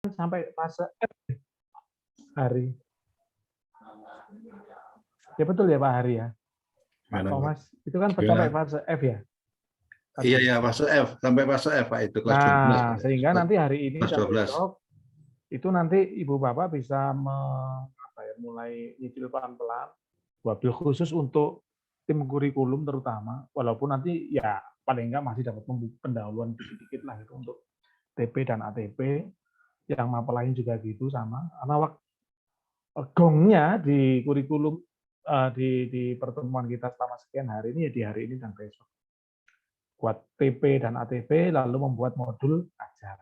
Sampai fase F Hari. Ya betul ya Pak Hari ya. Pak Thomas, itu kan sampai fase F ya? Iya, ya, fase F. Sampai fase F, Pak, itu kelas 12. Nah, sehingga nanti hari ini dan 12. besok, itu nanti Ibu Bapak bisa mulai nyicil pelan-pelan, wabil khusus untuk tim kurikulum terutama, walaupun nanti ya paling enggak masih dapat pendahuluan dikit-dikit lah itu untuk TP dan ATP, yang mapel lain juga gitu sama. Karena gongnya di kurikulum di pertemuan kita selama sekian hari ini ya di hari ini dan besok. Buat TP dan ATP lalu membuat modul ajar.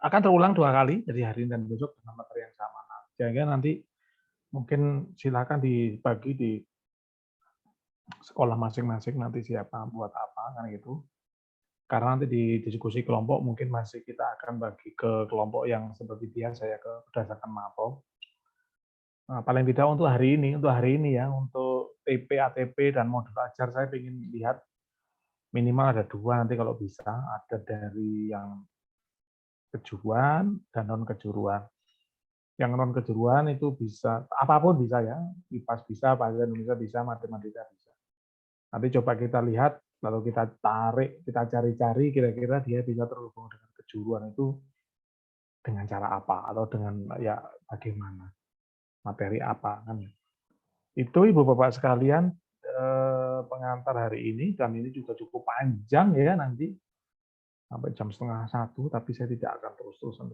Akan terulang 2 kali jadi hari ini dan besok dengan materi yang sama. Sehingga nanti mungkin silakan dibagi di sekolah masing-masing nanti siapa buat apa kan gitu. Karena nanti di diskusi kelompok mungkin masih kita akan bagi ke kelompok yang seperti biasa ya ke berdasarkan mapel. Nah, paling tidak untuk hari ini ya, untuk TP, ATP, dan modul ajar saya ingin lihat minimal ada 2 nanti kalau bisa, ada dari yang kejuruan dan non-kejuruan. Yang non-kejuruan itu bisa, apapun bisa ya, IPAS bisa, Bahasa Indonesia bisa, Matematika bisa. Nanti coba kita lihat, lalu kita tarik, kita cari-cari, kira-kira dia bisa terhubung dengan kejuruan itu dengan cara apa, atau dengan ya bagaimana, materi apa kan. Itu Ibu Bapak sekalian pengantar hari ini, dan ini juga cukup panjang ya nanti sampai jam 12:30, tapi saya tidak akan terus-terusan.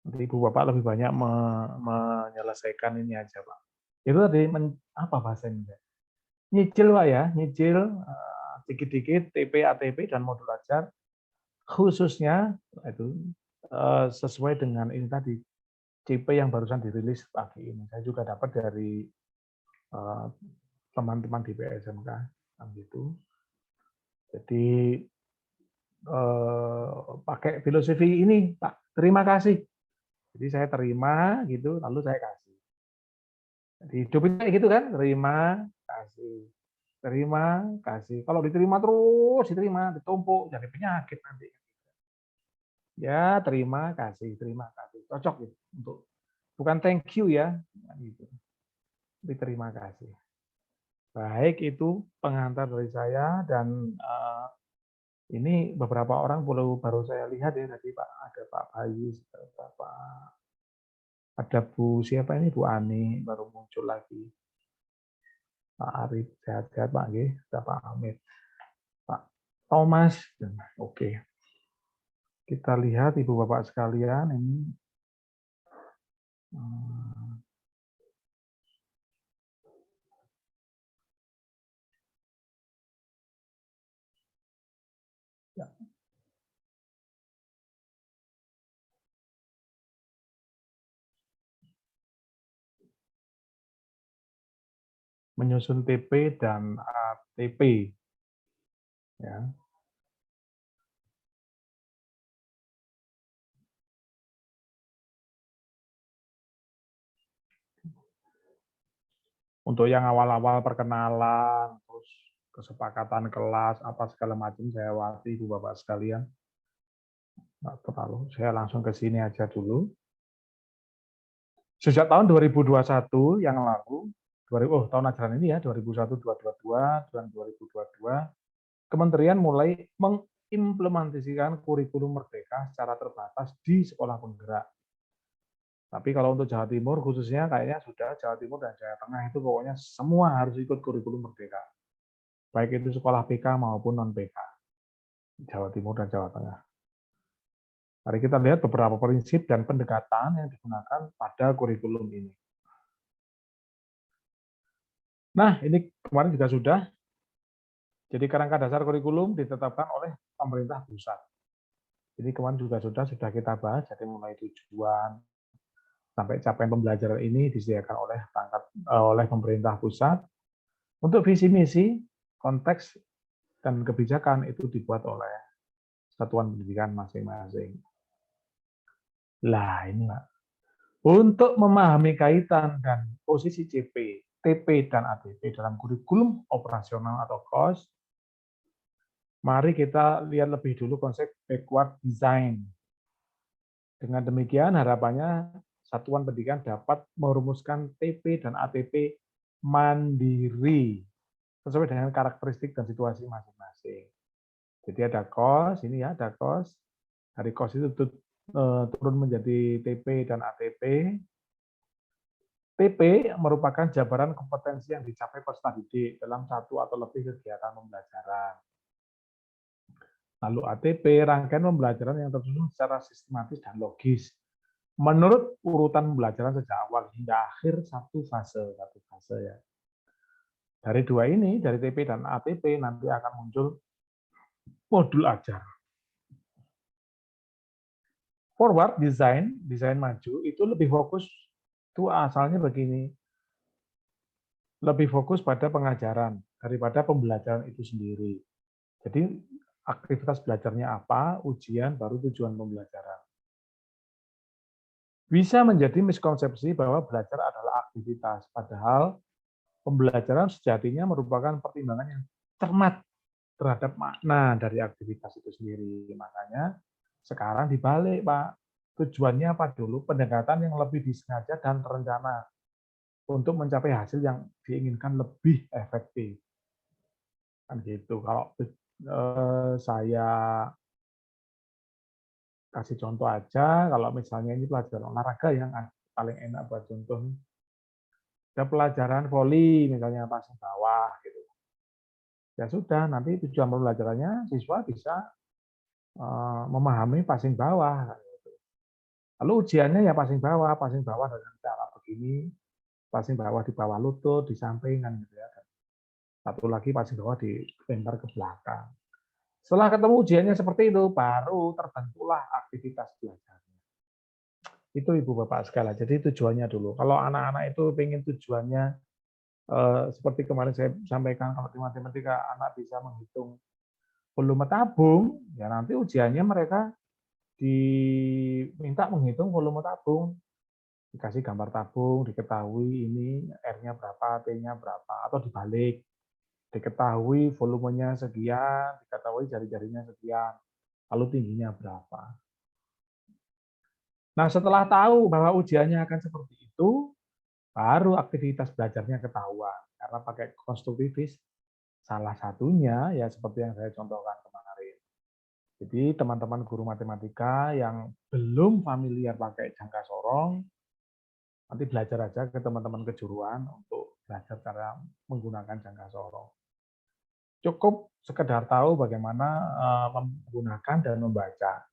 Nanti Ibu Bapak lebih banyak menyelesaikan ini aja Pak. Itu tadi apa bahasanya? Nyicil Pak ya, nyicil dikit-dikit TP, ATP dan modul ajar, khususnya itu sesuai dengan ini tadi CP yang barusan dirilis pagi ini. Saya juga dapat dari teman-teman di PSMK gitu. Jadi pakai filosofi ini Pak, terima kasih. Jadi saya terima gitu, lalu saya kasih. Jadi hidup itu kayak gitu kan, terima kasih, terima kasih. Kalau diterima terus, diterima, ditumpuk, jadi penyakit nanti. Ya terima kasih, cocok gitu untuk bukan thank you ya, gitu. Tapi terima kasih. Baik, itu pengantar dari saya, dan ini beberapa orang baru saya lihat ya tadi Pak, ada Pak Bayu, ada Bu siapa ini, Bu Ani baru muncul lagi, Pak Arif, sehat-sehat Pak G, ada Pak Amit, Pak Thomas, oke. Kita lihat Ibu Bapak sekalian ini. Ya. Menyusun TP dan ATP. Ya. Untuk yang awal-awal perkenalan, terus kesepakatan kelas, apa segala macam saya wati Ibu Bapak sekalian. Nggak terlalu, saya langsung ke sini aja dulu. Sejak tahun 2021 yang lalu, tahun ajaran ini ya, 2021-2022 dan 2022, Kementerian mulai mengimplementasikan kurikulum Merdeka secara terbatas di sekolah penggerak. Tapi kalau untuk Jawa Timur khususnya kayaknya sudah Jawa Timur dan Jawa Tengah itu pokoknya semua harus ikut kurikulum Merdeka. Baik itu sekolah PK maupun non-PK. Jawa Timur dan Jawa Tengah. Mari kita lihat beberapa prinsip dan pendekatan yang digunakan pada kurikulum ini. Nah, ini kemarin juga sudah. Jadi kerangka dasar kurikulum ditetapkan oleh pemerintah pusat. Jadi kemarin juga sudah kita bahas, jadi mulai tujuan, sampai capaian pembelajaran ini disediakan oleh pemerintah pusat. Untuk visi misi, konteks dan kebijakan itu dibuat oleh satuan pendidikan masing-masing. Lah ini Pak. Untuk memahami kaitan dan posisi CP, TP, dan ATP dalam kurikulum operasional atau KOS, mari kita lihat lebih dulu konsep backward design. Dengan demikian harapannya satuan pendidikan dapat merumuskan TP dan ATP mandiri sesuai dengan karakteristik dan situasi masing-masing. Jadi ada KOS, ini ya ada KOS. Dari KOS itu turun menjadi TP dan ATP. TP merupakan jabaran kompetensi yang dicapai peserta didik dalam satu atau lebih kegiatan pembelajaran. Lalu ATP, rangkaian pembelajaran yang tersusun secara sistematis dan logis. Menurut urutan pembelajaran sejak awal hingga akhir satu fase ya. Dari dua ini, dari TP dan ATP nanti akan muncul modul ajar. Forward design maju itu lebih fokus, itu asalnya begini, lebih fokus pada pengajaran daripada pembelajaran itu sendiri. Jadi aktivitas belajarnya apa, ujian, baru tujuan pembelajaran. Bisa menjadi miskonsepsi bahwa belajar adalah aktivitas, padahal pembelajaran sejatinya merupakan pertimbangan yang cermat terhadap makna dari aktivitas itu sendiri. Makanya sekarang dibalik, Pak. Tujuannya apa dulu? Pendekatan yang lebih disengaja dan terencana untuk mencapai hasil yang diinginkan lebih efektif. Kan gitu. Kalau saya kasih contoh aja, kalau misalnya ini pelajaran olahraga yang paling enak buat contoh. Ada pelajaran voli, misalnya passing bawah, gitu. Ya sudah, nanti tujuan pembelajarannya siswa bisa memahami passing bawah. Lalu ujiannya ya passing bawah dengan cara begini, passing bawah di bawah lutut, di samping kan gitu ya. Satu lagi passing bawah dilempar ke belakang. Setelah ketemu ujiannya seperti itu, baru terbentuklah aktivitas belajarnya. Itu Ibu Bapak sekalian. Jadi tujuannya dulu. Kalau anak-anak itu pengen tujuannya seperti kemarin saya sampaikan, kalau di matematika anak bisa menghitung volume tabung, ya nanti ujiannya mereka diminta menghitung volume tabung, dikasih gambar tabung, diketahui ini R-nya berapa, T-nya berapa, atau dibalik, diketahui volumenya sekian, diketahui jari-jarinya sekian, lalu tingginya berapa. Nah, setelah tahu bahwa ujiannya akan seperti itu, baru aktivitas belajarnya ketahuan. Karena pakai konstruktivis, salah satunya ya seperti yang saya contohkan kemarin. Jadi teman-teman guru matematika yang belum familiar pakai jangka sorong, nanti belajar aja ke teman-teman kejuruan untuk belajar cara menggunakan jangka sorong. Cukup sekedar tahu bagaimana menggunakan dan membaca.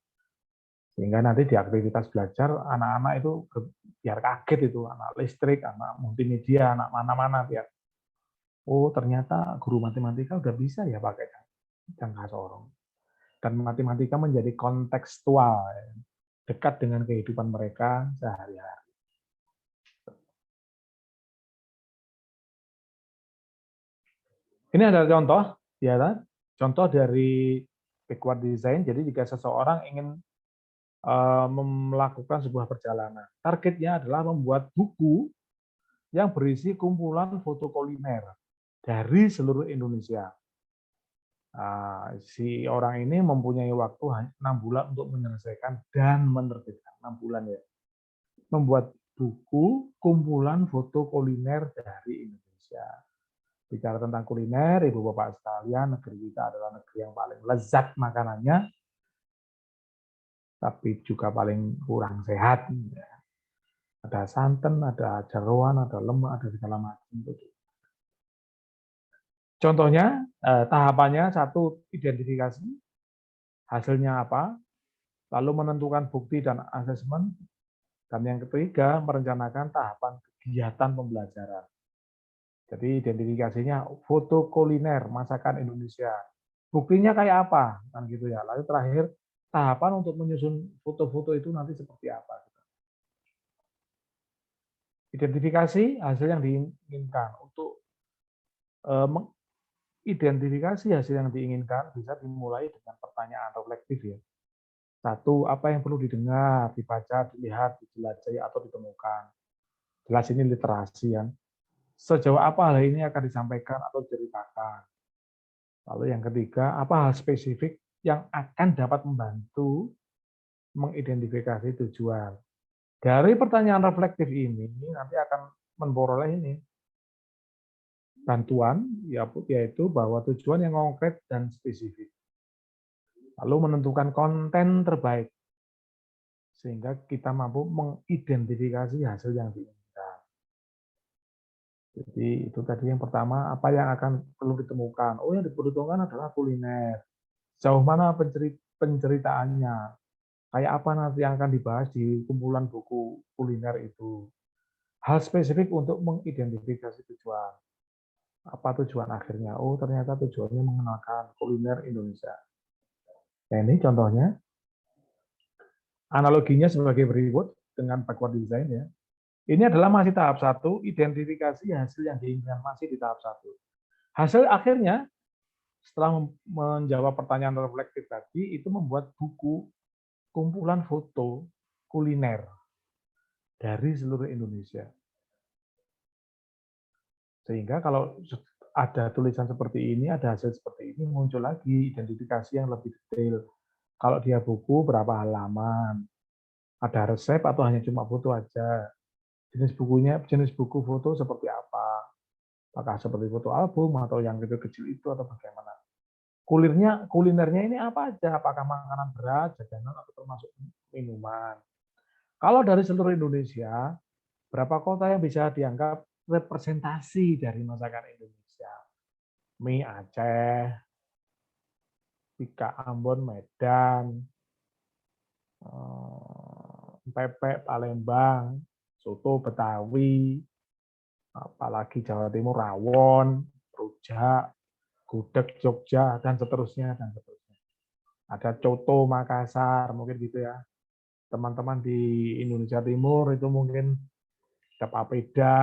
Sehingga nanti di aktivitas belajar, anak-anak itu biar kaget itu, anak listrik, anak multimedia, anak mana-mana, biar, oh ternyata guru matematika udah bisa ya pakai jangka sorong. Dan matematika menjadi kontekstual, dekat dengan kehidupan mereka sehari-hari. Ini adalah contoh, ya kan? Contoh dari backward design. Jadi jika seseorang ingin melakukan sebuah perjalanan, targetnya adalah membuat buku yang berisi kumpulan foto kuliner dari seluruh Indonesia. Si orang ini mempunyai waktu 6 bulan untuk menyelesaikan dan menerbitkan 6 bulan ya. Membuat buku kumpulan foto kuliner dari Indonesia. Bicara tentang kuliner, Ibu Bapak sekalian, negeri kita adalah negeri yang paling lezat makanannya, tapi juga paling kurang sehat. Ada santan, ada jeroan, ada lemak, ada segala macam. Contohnya, tahapannya satu, identifikasi, hasilnya apa, lalu menentukan bukti dan asesmen, dan yang ketiga, merencanakan tahapan kegiatan pembelajaran. Jadi identifikasinya foto kuliner, masakan Indonesia. Buktinya kayak apa, kan gitu ya. Lalu terakhir, tahapan untuk menyusun foto-foto itu nanti seperti apa. Identifikasi hasil yang diinginkan untuk identifikasi hasil yang diinginkan bisa dimulai dengan pertanyaan reflektif ya. Satu, apa yang perlu didengar, dibaca, dilihat, dijelajahi, atau ditemukan. Jelas ini literasi kan. Sejauh apa hal ini akan disampaikan atau diceritakan. Lalu yang ketiga, apa hal spesifik yang akan dapat membantu mengidentifikasi tujuan. Dari pertanyaan reflektif ini nanti akan memperoleh ini bantuan, yaitu bahwa tujuan yang konkret dan spesifik. Lalu menentukan konten terbaik, sehingga kita mampu mengidentifikasi hasil yang diinginkan. Jadi itu tadi yang pertama, apa yang akan perlu ditemukan. Oh, yang diperhitungkan adalah kuliner. Sejauh mana penceritaannya, kayak apa nanti yang akan dibahas di kumpulan buku kuliner itu. Hal spesifik untuk mengidentifikasi tujuan. Apa tujuan akhirnya? Oh, ternyata tujuannya mengenalkan kuliner Indonesia. Nah, ini contohnya. Analoginya sebagai berikut dengan backward design ya. Ini adalah masih tahap 1, identifikasi hasil yang diinginkan masih di tahap 1. Hasil akhirnya setelah menjawab pertanyaan reflektif tadi itu membuat buku kumpulan foto kuliner dari seluruh Indonesia. Sehingga kalau ada tulisan seperti ini, ada hasil seperti ini, muncul lagi identifikasi yang lebih detail. Kalau dia buku, berapa halaman, ada resep atau hanya cuma foto aja. Jenis buku foto seperti apa? Apakah seperti foto album atau yang kecil-kecil itu atau bagaimana? Kulinernya ini apa aja? Apakah makanan berat, jajanan atau termasuk minuman? Kalau dari seluruh Indonesia, berapa kota yang bisa dianggap representasi dari masakan Indonesia? Mie Aceh, Bika Ambon Medan, pepek Palembang, soto Betawi, apalagi Jawa Timur rawon, rujak, gudeg Jogja dan seterusnya dan seterusnya. Ada coto Makassar mungkin gitu ya. Teman-teman di Indonesia Timur itu mungkin ada papeda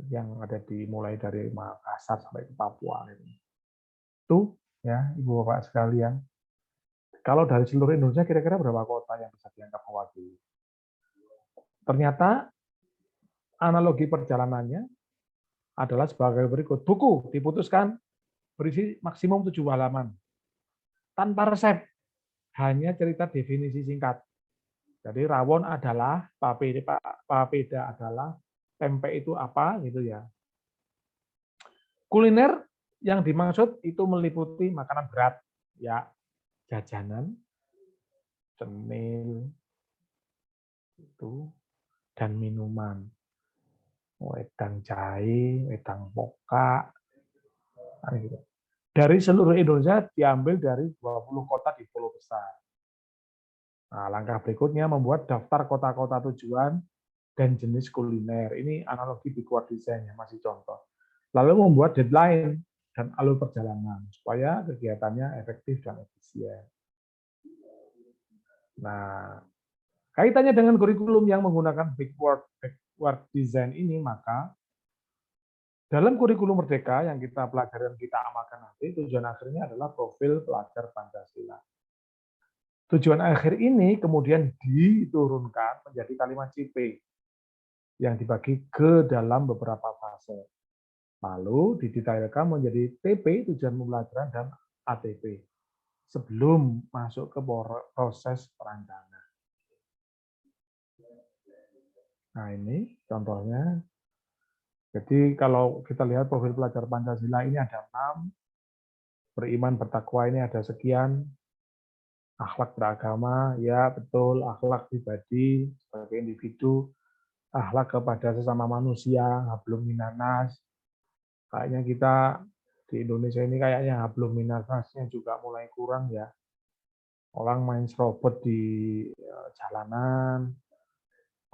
yang ada mulai dari Makassar sampai ke Papua itu ya Ibu Bapak sekalian. Kalau dari seluruh Indonesia kira-kira berapa kota yang bisa dianggap mewakili? Ternyata analogi perjalanannya adalah sebagai berikut. Buku diputuskan berisi maksimum 7 halaman. Tanpa resep, hanya cerita definisi singkat. Jadi rawon adalah, papeda adalah, tempe itu apa gitu ya. Kuliner yang dimaksud itu meliputi makanan berat, ya jajanan, cemil, itu dan minuman. Wedang jahe, wedang poka, gitu. Dari seluruh Indonesia diambil dari 20 kota di Pulau Besar. Nah, langkah berikutnya membuat daftar kota-kota tujuan dan jenis kuliner. Ini analogi di backward design ya, masih contoh. Lalu membuat deadline dan alur perjalanan supaya kegiatannya efektif dan efisien. Nah, kaitannya dengan kurikulum yang menggunakan backward design ini, maka dalam kurikulum Merdeka yang kita pelajari dan kita amalkan nanti, tujuan akhirnya adalah profil pelajar Pancasila. Tujuan akhir ini kemudian diturunkan menjadi kalimat CP yang dibagi ke dalam beberapa fase. Lalu didetailkan menjadi TP, tujuan pembelajaran, dan ATP sebelum masuk ke proses perancangan. Nah ini contohnya. Jadi kalau kita lihat profil pelajar Pancasila ini ada 6, beriman bertakwa ini ada sekian, akhlak beragama, ya betul, akhlak pribadi sebagai individu, akhlak kepada sesama manusia, hablum minanas. Kayaknya kita di Indonesia ini kayaknya hablum minasnya juga mulai kurang ya. Orang main serobot di jalanan,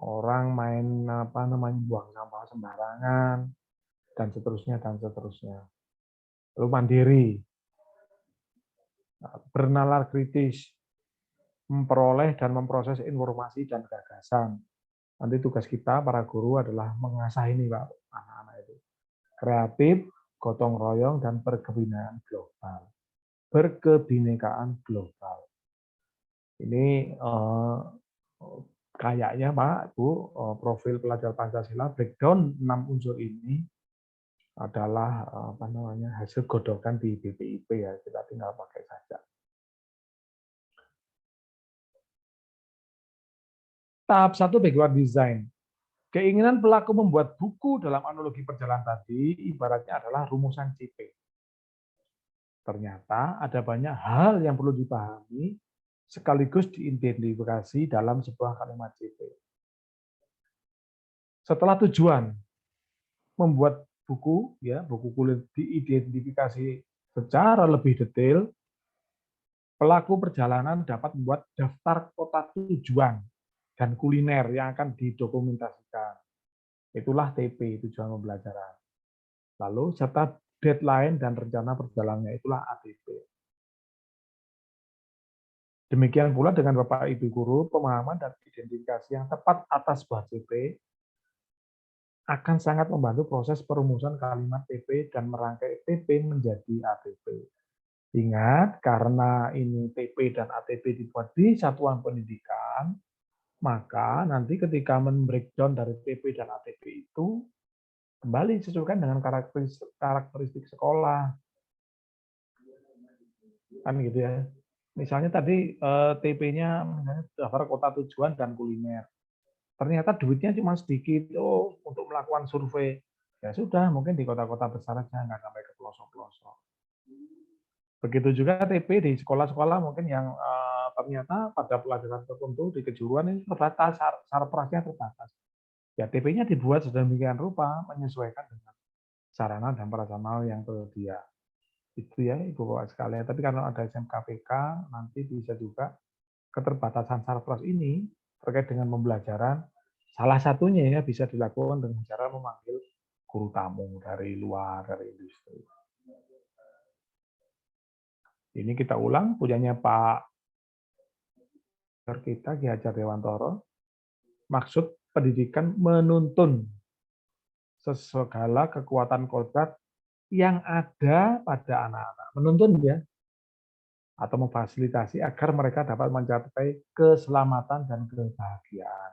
orang main buang sampah sembarangan, dan seterusnya dan seterusnya. Lalu mandiri, bernalar kritis, memperoleh dan memproses informasi dan gagasan. Nanti tugas kita para guru adalah mengasah ini Pak, anak-anak itu. Kreatif, gotong royong, dan berkebinekaan global. Berkebinekaan global. Ini kayaknya Pak, Bu, profil pelajar Pancasila, breakdown 6 unsur ini adalah hasil godokan di BPIP ya, kita tinggal pakai saja. Tahap 1 backward design. Keinginan pelaku membuat buku dalam analogi perjalanan tadi ibaratnya adalah rumusan CP. Ternyata ada banyak hal yang perlu dipahami sekaligus diidentifikasi dalam sebuah kalimat CP. Setelah tujuan membuat buku, ya buku kulit diidentifikasi secara lebih detail, pelaku perjalanan dapat membuat daftar kota tujuan dan kuliner yang akan didokumentasikan. Itulah TP, tujuan pembelajaran. Lalu serta deadline dan rencana perjalanannya, itulah ATP. Demikian pula dengan Bapak Ibu Guru, pemahaman dan identifikasi yang tepat atas sebuah TP akan sangat membantu proses perumusan kalimat TP dan merangkai TP menjadi ATP. Ingat, karena ini TP dan ATP dibuat di satuan pendidikan, maka nanti ketika men-breakdown dari TP dan ATP itu, kembali sesuaikan dengan karakteristik sekolah. Kan gitu ya. Misalnya tadi TP-nya daftar kota tujuan dan kuliner. Ternyata duitnya cuma sedikit, untuk melakukan survei. Ya sudah, mungkin di kota-kota besar aja, nggak sampai ke pelosok-pelosok. Begitu juga TP di sekolah-sekolah mungkin yang ternyata pada pelajaran tertentu di kejuruan ini terbatas, sarprasnya terbatas. Ya TP-nya dibuat sedemikian rupa menyesuaikan dengan sarana dan prasarana yang tersedia. Itu ya Ibu Bapak sekalian. Tapi karena ada SMKPK, nanti bisa juga keterbatasan sarpras ini terkait dengan pembelajaran, salah satunya ya bisa dilakukan dengan cara memanggil guru tamu dari luar, dari industri. Ini kita ulang, punyanya Pak kita, Ki Hajar Dewantoro. Maksud pendidikan menuntun segala kekuatan kodrat yang ada pada anak-anak. Menuntun ya, atau memfasilitasi agar mereka dapat mencapai keselamatan dan kebahagiaan,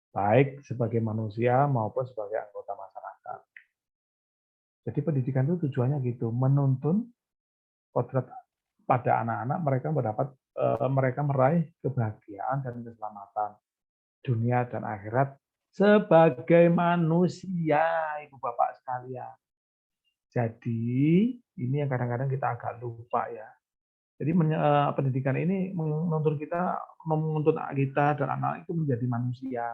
baik sebagai manusia maupun sebagai anggota masyarakat. Jadi pendidikan itu tujuannya gitu, menuntun kodrat pada anak-anak mereka meraih kebahagiaan dan keselamatan dunia dan akhirat sebagai manusia, Ibu Bapak sekalian. Jadi ini yang kadang-kadang kita agak lupa ya. Jadi pendidikan ini menuntun kita dan anak itu menjadi manusia.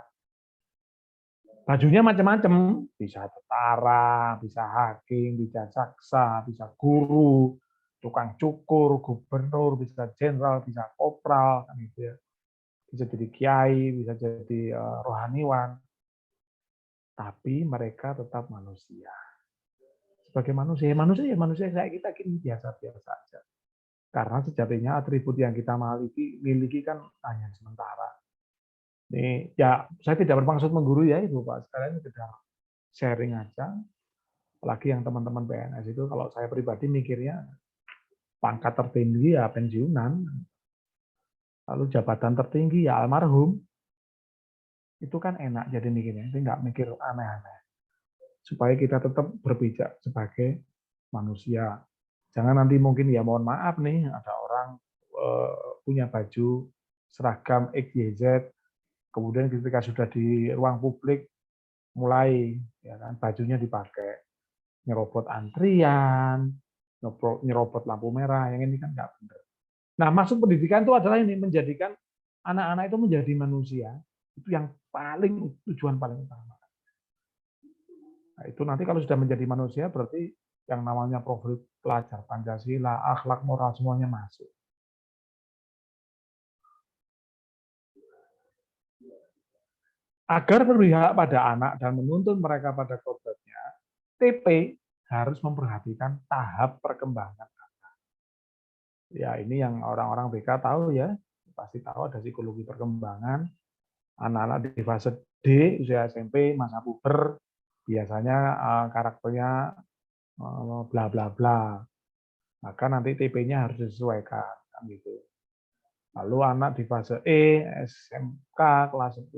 Bajunya macam-macam, bisa tentara, bisa hakim, bisa jaksa, bisa guru, tukang cukur, gubernur, bisa jenderal, bisa kopral, kan gitu ya. Bisa jadi kiai, bisa jadi rohaniwan. Tapi mereka tetap manusia. Sebagai manusia kayak kita gini biasa-biasa aja. Karena sejatinya atribut yang kita miliki kan hanya sementara. Ini ya saya tidak bermaksud menggurui ya Ibu Pak, sekalian sekedar sharing aja. Apalagi yang teman-teman PNS itu kalau saya pribadi mikirnya pangkat tertinggi ya pensiunan. Lalu jabatan tertinggi ya almarhum. Itu kan enak jadi mikirnya, jadi nggak mikir aneh-aneh. Supaya kita tetap berpijak sebagai manusia. Jangan nanti mungkin ya mohon maaf nih ada orang punya baju seragam XYZ, kemudian ketika sudah di ruang publik mulai ya kan bajunya dipakai nyerobot antrian, nyerobot lampu merah, yang ini kan nggak benar. Nah maksud pendidikan itu adalah ini menjadikan anak-anak itu menjadi manusia, itu yang tujuan paling utama. Nah, itu nanti kalau sudah menjadi manusia berarti yang namanya profil pelajar Pancasila, akhlak moral semuanya masuk. Agar berpihak pada anak dan menuntun mereka pada kodratnya, TP harus memperhatikan tahap perkembangan anak. Ya ini yang orang-orang BK tahu ya, pasti tahu ada psikologi perkembangan. Anak-anak di fase D, usia SMP, masa puber, biasanya karakternya bla bla bla. Maka nanti TP-nya harus disesuaikan kan gitu. Lalu anak di fase E, SMK kelas 10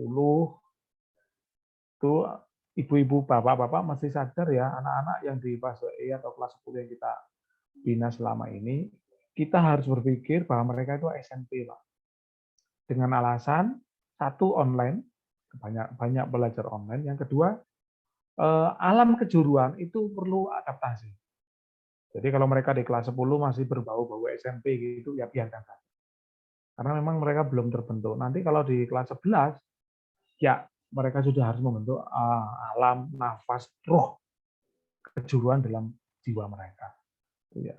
itu ibu-ibu, bapak-bapak mesti sadar ya, anak-anak yang di fase E atau kelas 10 yang kita bina selama ini, kita harus berpikir bahwa mereka itu SMP, Pak. Dengan alasan satu online, banyak belajar online, yang kedua alam kejuruan itu perlu adaptasi. Jadi kalau mereka di kelas 10 masih berbau-bau SMP gitu, ya biarkan saja. Karena memang mereka belum terbentuk. Nanti kalau di kelas 11, ya mereka sudah harus membentuk alam, nafas, roh, kejuruan dalam jiwa mereka. Ya.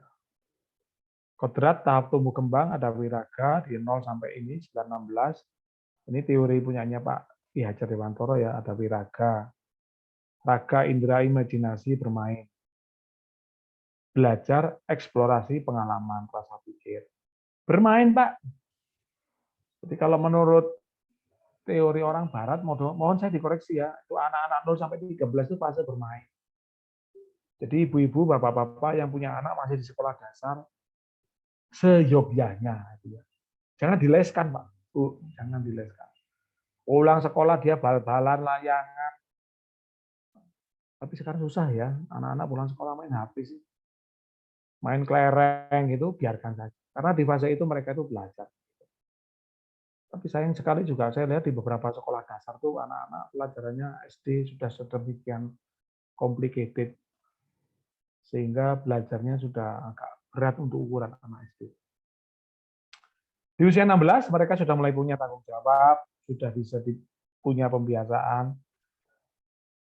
Kodrat tahap tumbuh kembang ada wiraga di 0 sampai ini 9-16. Ini teori punyanya Pak Ki Hajar Dewantoro ya, ada wiraga. Raga indera imajinasi bermain. Belajar eksplorasi pengalaman rasa pikir. Bermain Pak. Jadi kalau menurut teori orang barat, mohon saya dikoreksi ya, itu anak-anak 0 sampai 13 itu fase bermain. Jadi ibu-ibu, bapak-bapak yang punya anak masih di sekolah dasar, seyogyanya. Jangan dileskan, Pak. Bu, jangan dileskan. Pulang sekolah dia bal-balan, layangan. Tapi sekarang susah ya, anak-anak pulang sekolah main HP sih. Main kelereng gitu, biarkan saja. Karena di fase itu mereka itu belajar. Tapi sayang sekali juga saya lihat di beberapa sekolah dasar tuh anak-anak pelajarannya SD sudah sedemikian complicated sehingga belajarnya sudah agak berat untuk ukuran anak SD. Di usia 16 mereka sudah mulai punya tanggung jawab, sudah bisa punya pembiasaan,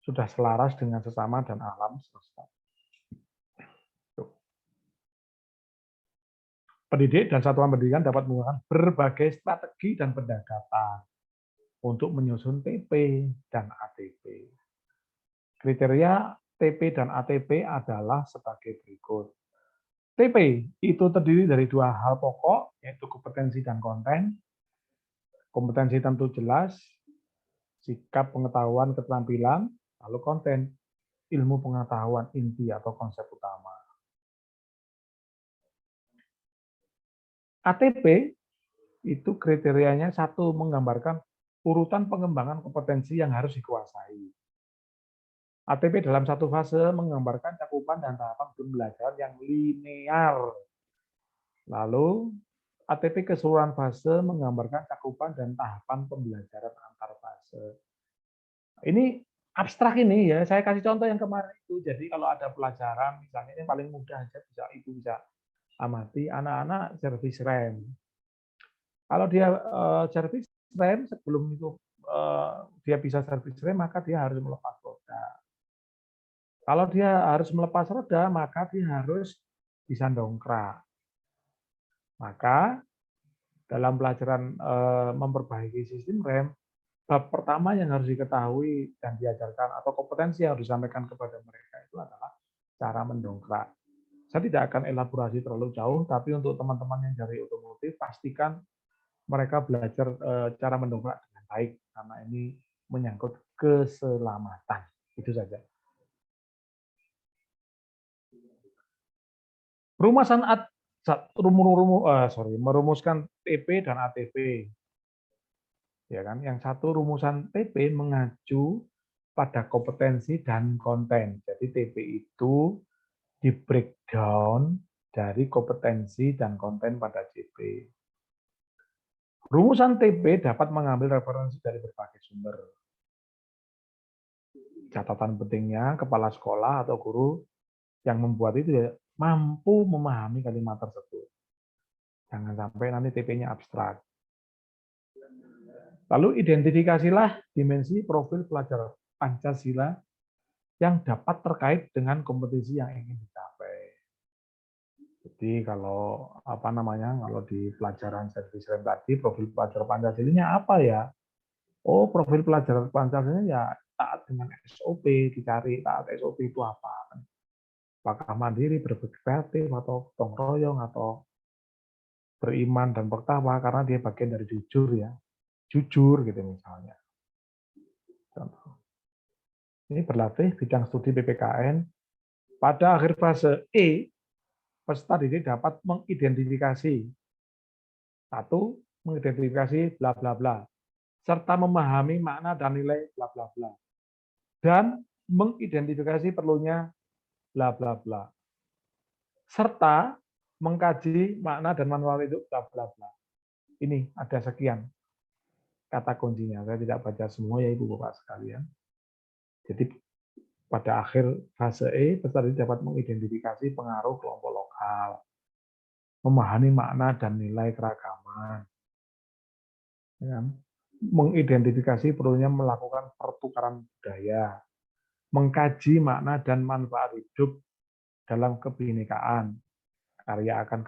sudah selaras dengan sesama dan alam semesta. Pendidik dan satuan pendidikan dapat menggunakan berbagai strategi dan pendekatan untuk menyusun TP dan ATP. Kriteria TP dan ATP adalah sebagai berikut. TP itu terdiri dari dua hal pokok, yaitu kompetensi dan konten. Kompetensi tentu jelas, sikap pengetahuan keterampilan, lalu konten, ilmu pengetahuan inti atau konsep utama. ATP itu kriterianya satu, menggambarkan urutan pengembangan kompetensi yang harus dikuasai. ATP dalam satu fase menggambarkan cakupan dan tahapan pembelajaran yang linear. Lalu ATP keseluruhan fase menggambarkan cakupan dan tahapan pembelajaran antar fase. Ini abstrak ini ya, saya kasih contoh yang kemarin itu. Jadi kalau ada pelajaran, misalnya ini paling mudah aja, ibu bisa amati anak-anak servis rem. Kalau dia servis rem sebelum itu dia bisa servis rem, maka dia harus melepas roda. Kalau dia harus melepas roda, maka dia harus bisa dongkrak. Maka dalam pelajaran memperbaiki sistem rem, bab pertama yang harus diketahui dan diajarkan atau kompetensi yang harus disampaikan kepada mereka itu adalah cara mendongkrak. Saya tidak akan elaborasi terlalu jauh, tapi untuk teman-teman yang dari otomotif, pastikan mereka belajar cara mendongkrak dengan baik, karena ini menyangkut keselamatan. Itu saja. Merumuskan TP dan ATP. Ya kan? Yang satu rumusan TP mengacu pada kompetensi dan konten. Jadi TP itu di breakdown dari kompetensi dan konten pada CP. Rumusan TP dapat mengambil referensi dari berbagai sumber. Catatan pentingnya, kepala sekolah atau guru yang membuat itu ya, mampu memahami kalimat tersebut. Jangan sampai nanti TP-nya abstrak. Lalu identifikasilah dimensi profil pelajar Pancasila yang dapat terkait dengan kompetisi yang ingin dicapai. Jadi kalau kalau di pelajaran servis rem tadi profil pelajar Pancasilanya apa ya? Oh, profil pelajar Pancasila ya taat dengan SOP, dicari taat SOP itu apa? Apakah mandiri, berpikir kreatif, atau gotong royong, atau beriman dan bertakwa karena dia bagian dari jujur ya, jujur gitu misalnya. Contoh. Ini berlatih bidang studi PPKN Pada akhir fase E, peserta didik dapat mengidentifikasi satu, mengidentifikasi bla bla bla, serta memahami makna dan nilai bla bla bla, dan mengidentifikasi perlunya bla bla bla, serta mengkaji makna dan manfaat itu bla bla bla. Ini ada sekian kata kuncinya. Saya tidak baca semua ya Ibu Bapak sekalian. Jadi pada akhir fase E, peserta didik dapat mengidentifikasi pengaruh kelompok lokal, memahami makna dan nilai keragaman, ya, mengidentifikasi perlunya melakukan pertukaran budaya, mengkaji makna dan manfaat hidup dalam kebinekaan, karya akan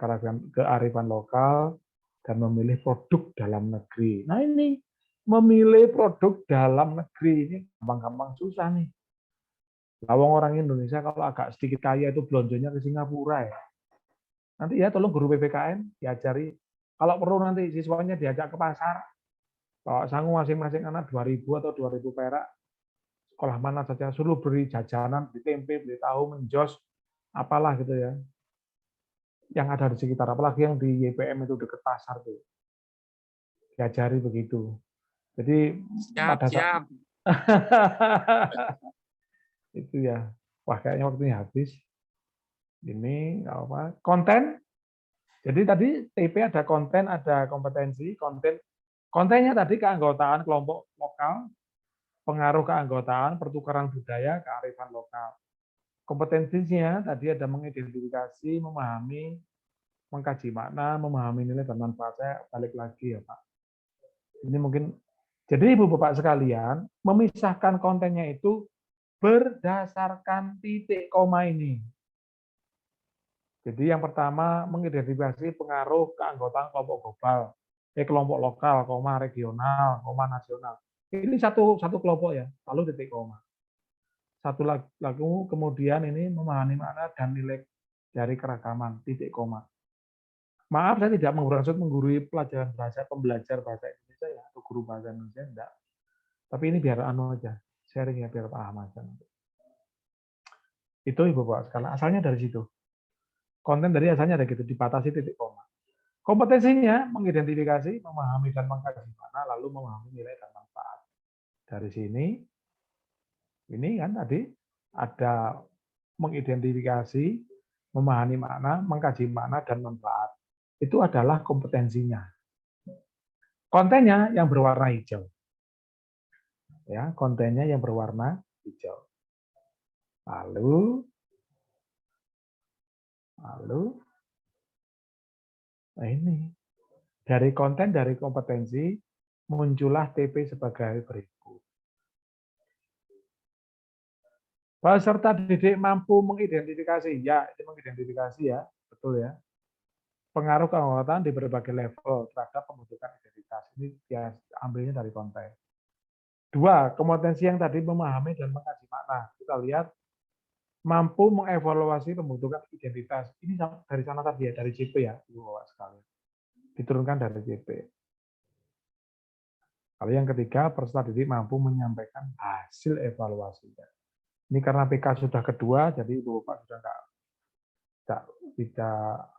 kearifan lokal, dan memilih produk dalam negeri. Nah ini, memilih produk dalam negeri, ini gampang-gampang susah nih. Lawang orang Indonesia kalau agak sedikit kaya itu belonjonya ke Singapura ya. Nanti ya tolong guru PPKN diajari, kalau perlu nanti siswanya diajak ke pasar, kalau sanggup masing-masing anak 2.000 atau 2.000 perak, sekolah mana saja, suruh beri jajanan, beli tempe, beli tahu, menjos, apalah gitu ya. Yang ada di sekitar, apalagi yang di YPM itu dekat pasar tuh. Diajari begitu. Jadi pada saat itu ya, wah kayaknya waktunya habis. Ini apa? Konten. Jadi tadi TP ada konten, ada kompetensi, kontennya tadi keanggotaan kelompok lokal, pengaruh keanggotaan, pertukaran budaya, kearifan lokal. Kompetensinya tadi ada mengidentifikasi, memahami, mengkaji makna, memahami nilai dan manfaatnya, balik lagi ya Pak. Ini mungkin, jadi Ibu Bapak sekalian, memisahkan kontennya itu berdasarkan titik koma ini. Jadi yang pertama mengidentifikasi pengaruh keanggotaan kelompok global, kelompok lokal, koma regional, koma nasional. Ini satu kelompok ya, lalu titik koma. Satu lagi kemudian ini memahami makna dan nilai dari keragaman, titik koma. Maaf saya tidak bermaksud menggurui pelajaran pembelajar bahasa Indonesia ya, atau guru bahasa Indonesia enggak. Tapi ini biar aja, sharing ya biar paham aja. Itu Ibu Bapak sekalian, asalnya dari situ. Konten dari asalnya ada gitu, dibatasi titik koma. Kompetensinya mengidentifikasi, memahami dan mengkaji makna, lalu memahami nilai dan manfaat. Dari sini, ini kan tadi ada mengidentifikasi, memahami makna, mengkaji makna dan manfaat. Itu adalah kompetensinya. Kontennya yang berwarna hijau. Ya, kontennya yang berwarna hijau. Lalu nah ini dari konten, dari kompetensi muncullah TP sebagai berikut. Peserta didik mampu mengidentifikasi, ya ini mengidentifikasi ya, betul ya. Pengaruh keanggotaan di berbagai level terhadap pembentukan identitas. Ini dia ambilnya dari konten. Dua, kompetensi yang tadi memahami dan mengkaji makna. Kita lihat mampu mengevaluasi pembentukan identitas. Ini dari sana tadi ya, dari CP ya, Ibu Bapak sekalian. Diturunkan dari CP. Lalu yang ketiga, peserta didik mampu menyampaikan hasil evaluasinya. Ini karena PK sudah kedua, jadi Ibu Bapak sudah tidak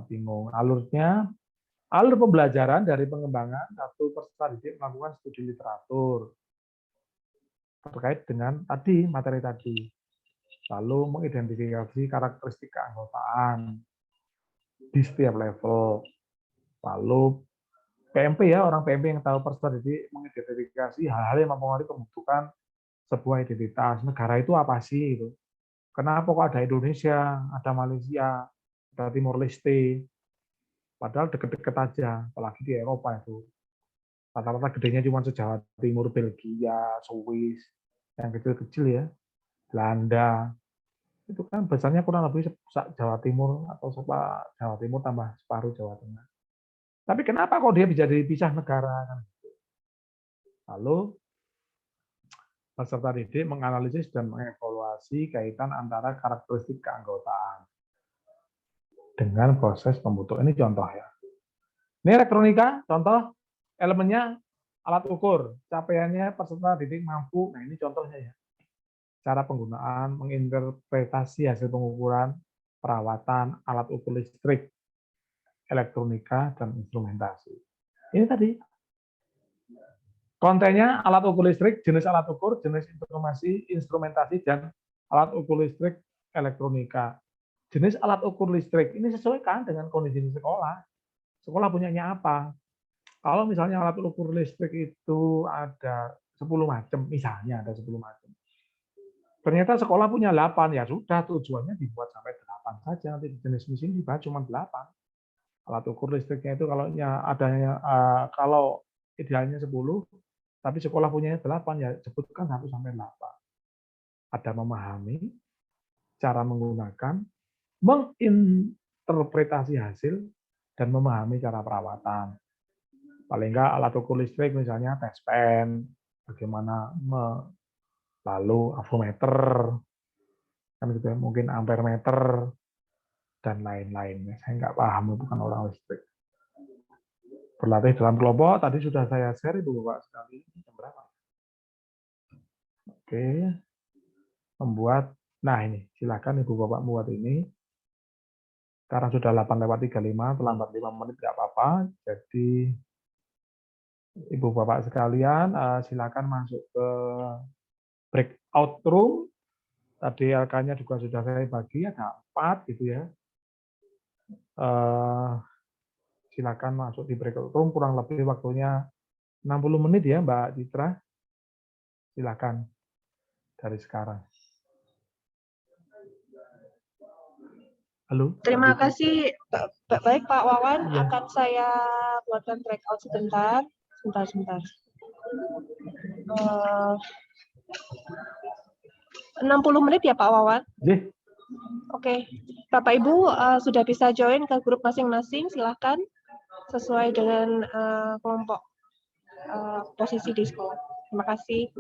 bingung. Alur pembelajaran dari pengembangan, satu peserta didik melakukan studi literatur terkait dengan tadi materi tadi. Lalu mengidentifikasi karakteristik keanggotaan di setiap level. Lalu PMP ya, orang PMP yang tahu peserta didik mengidentifikasi hal-hal yang mempengaruhi pembentukan sebuah identitas. Negara itu apa sih itu? Kenapa kok ada Indonesia, ada Malaysia, ada Timor Leste? Padahal deket-deket aja, apalagi di Eropa itu. Rata-rata gedenya cuma se-Jawa Timur, Belgia, Swiss, yang kecil-kecil ya, Belanda. Itu kan besarnya kurang lebih Jawa Timur atau Jawa Timur tambah separuh Jawa Tengah. Tapi kenapa kok dia bisa dipisah negara? Lalu peserta didik menganalisis dan mengevaluasi kaitan antara karakteristik keanggotaan dengan proses pembentukan. Ini contoh ya. Ini elektronika, contoh elemennya alat ukur, capaiannya peserta didik mampu. Nah ini contohnya ya. cara penggunaan, menginterpretasi hasil pengukuran, perawatan, alat ukur listrik, elektronika, dan instrumentasi. Ini tadi kontennya alat ukur listrik, jenis alat ukur, jenis informasi, instrumentasi, dan alat ukur listrik, elektronika. Jenis alat ukur listrik ini sesuaikan dengan kondisi sekolah. Sekolah punyanya apa? Kalau misalnya alat ukur listrik itu ada 10 macam, misalnya ada 10 macam. Ternyata sekolah punya 8, ya sudah tujuannya dibuat sampai 8 saja. Nanti jenis mesin dibahas cuma 8. Alat ukur listriknya itu kalau idealnya 10, tapi sekolah punya 8, ya sebutkan 1 sampai 8. Ada memahami, cara menggunakan, menginterpretasi hasil, dan memahami cara perawatan. Paling enggak alat ukur listrik misalnya tes pen, bagaimana lalu avometer, kan gitu ya, mungkin ampermeter dan lain-lainnya. Saya nggak paham, bukan orang listrik. Berlatih dalam kelompok tadi sudah saya share Ibu Bapak sekali. Jam berapa? Oke, membuat. Nah ini, silakan Ibu Bapak membuat ini. Sekarang sudah 8:35, terlambat 5 menit nggak apa-apa. Jadi Ibu Bapak sekalian, silakan masuk ke breakout room. Tadi LK-nya juga sudah saya bagi, ada 4 gitu ya. Silakan masuk di breakout room, kurang lebih waktunya 60 menit ya Mbak Citra. Silakan dari sekarang. Halo. Terima kasih, baik Pak Wawan. Ya. Akan saya buatkan breakout sebentar. Sebentar. 60 menit ya Pak Wawan? Yeah. Oke, Bapak Ibu sudah bisa join ke grup masing-masing, silahkan sesuai dengan kelompok posisi di sekolah. Terima kasih.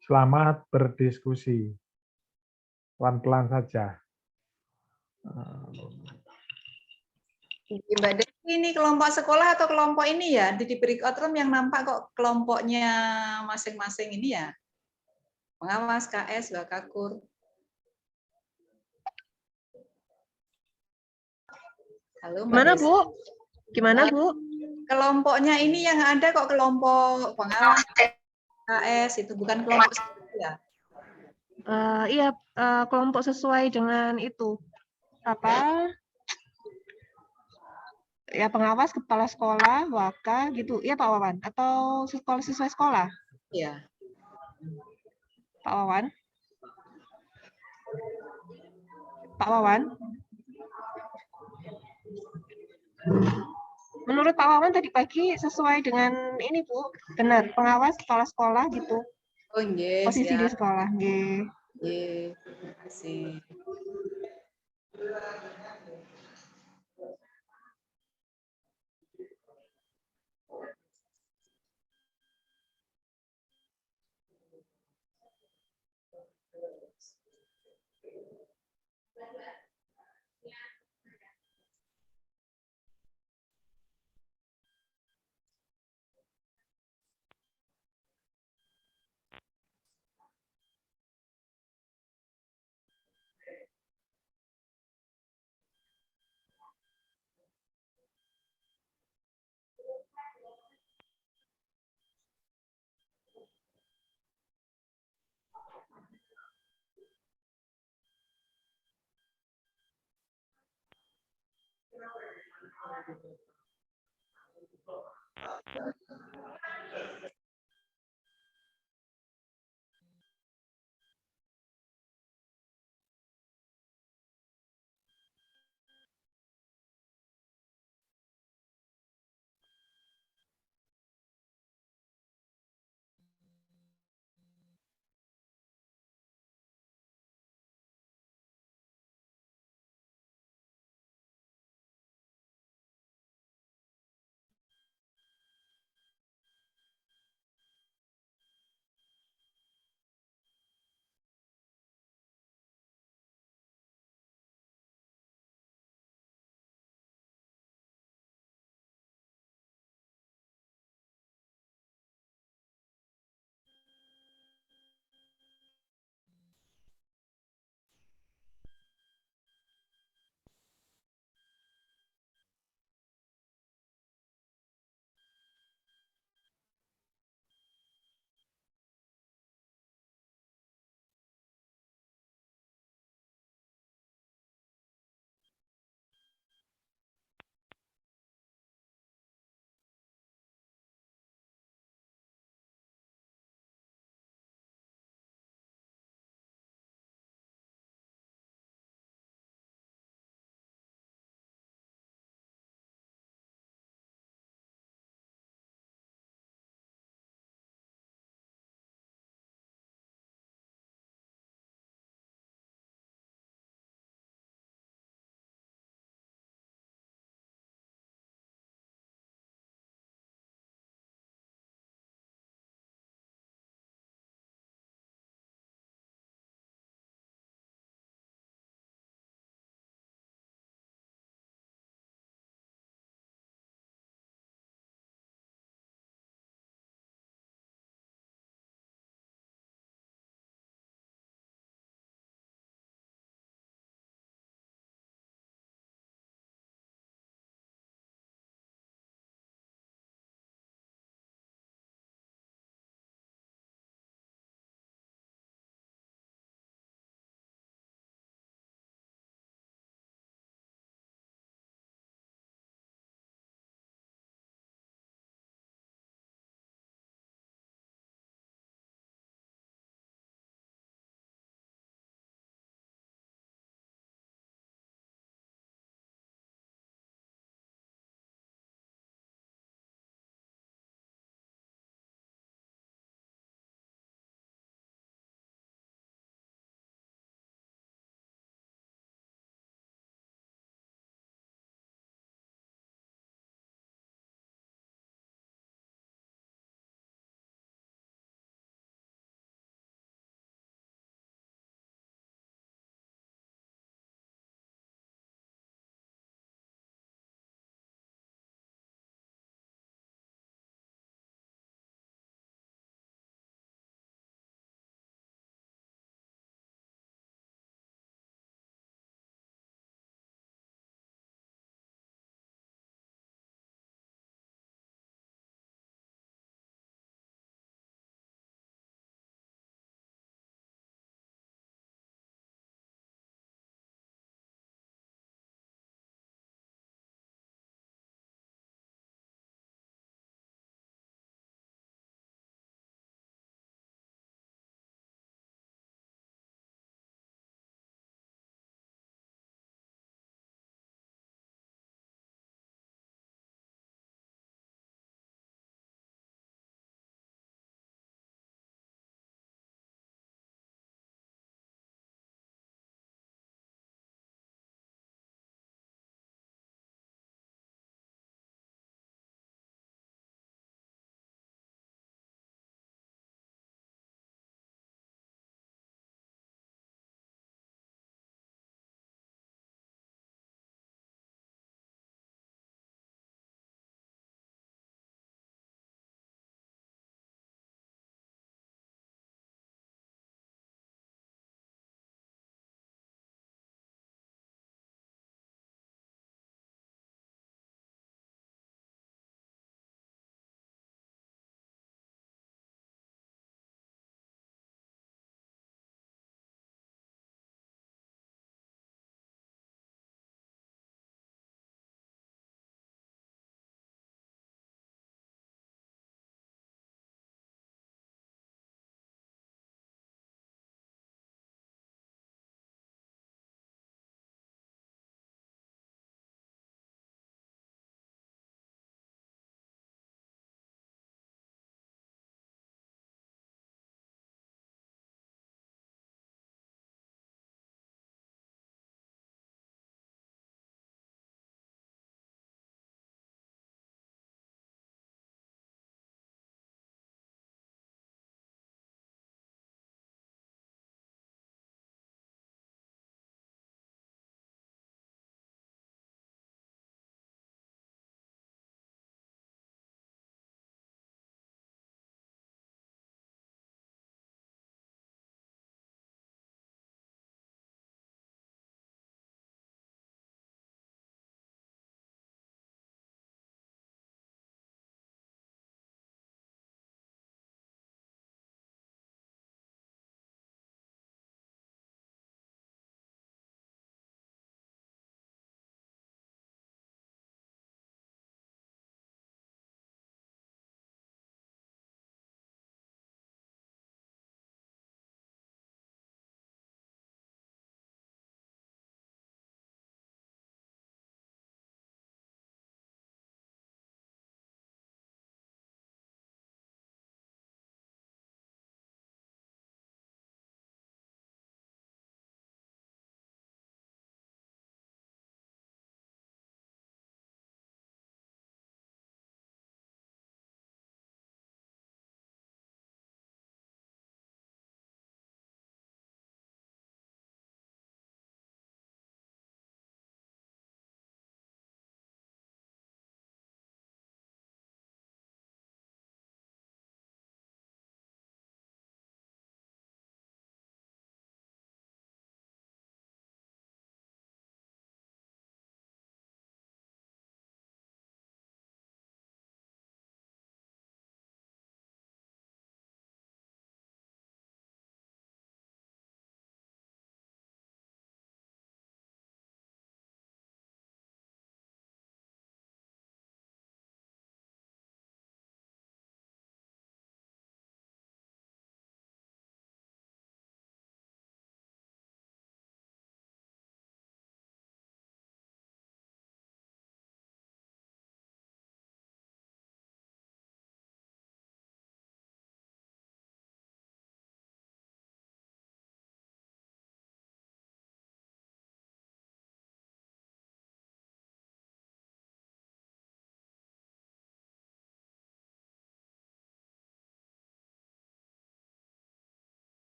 Selamat berdiskusi. Pelan-pelan saja. Mbak Desi, ini kelompok sekolah atau kelompok ini ya? Di breakout room yang nampak kok kelompoknya masing-masing ini ya? Pengawas, KS, Wakakur. Halo, Mbak Gimana Desi. Bu? Gimana Bu? Kelompoknya ini yang ada kok kelompok pengawas, KS, itu bukan kelompok sekolah ya? Iya, kelompok sesuai dengan itu. Apa? Ya pengawas, kepala sekolah, waka gitu. Iya Pak Wawan. Atau sekolah sesuai sekolah? Iya. Pak Wawan. Pak Wawan. Menurut Pak Wawan tadi pagi sesuai dengan ini Bu, benar pengawas kepala sekolah gitu. Oh yes, posisi ya. Di sekolah. Yes, terima kasih.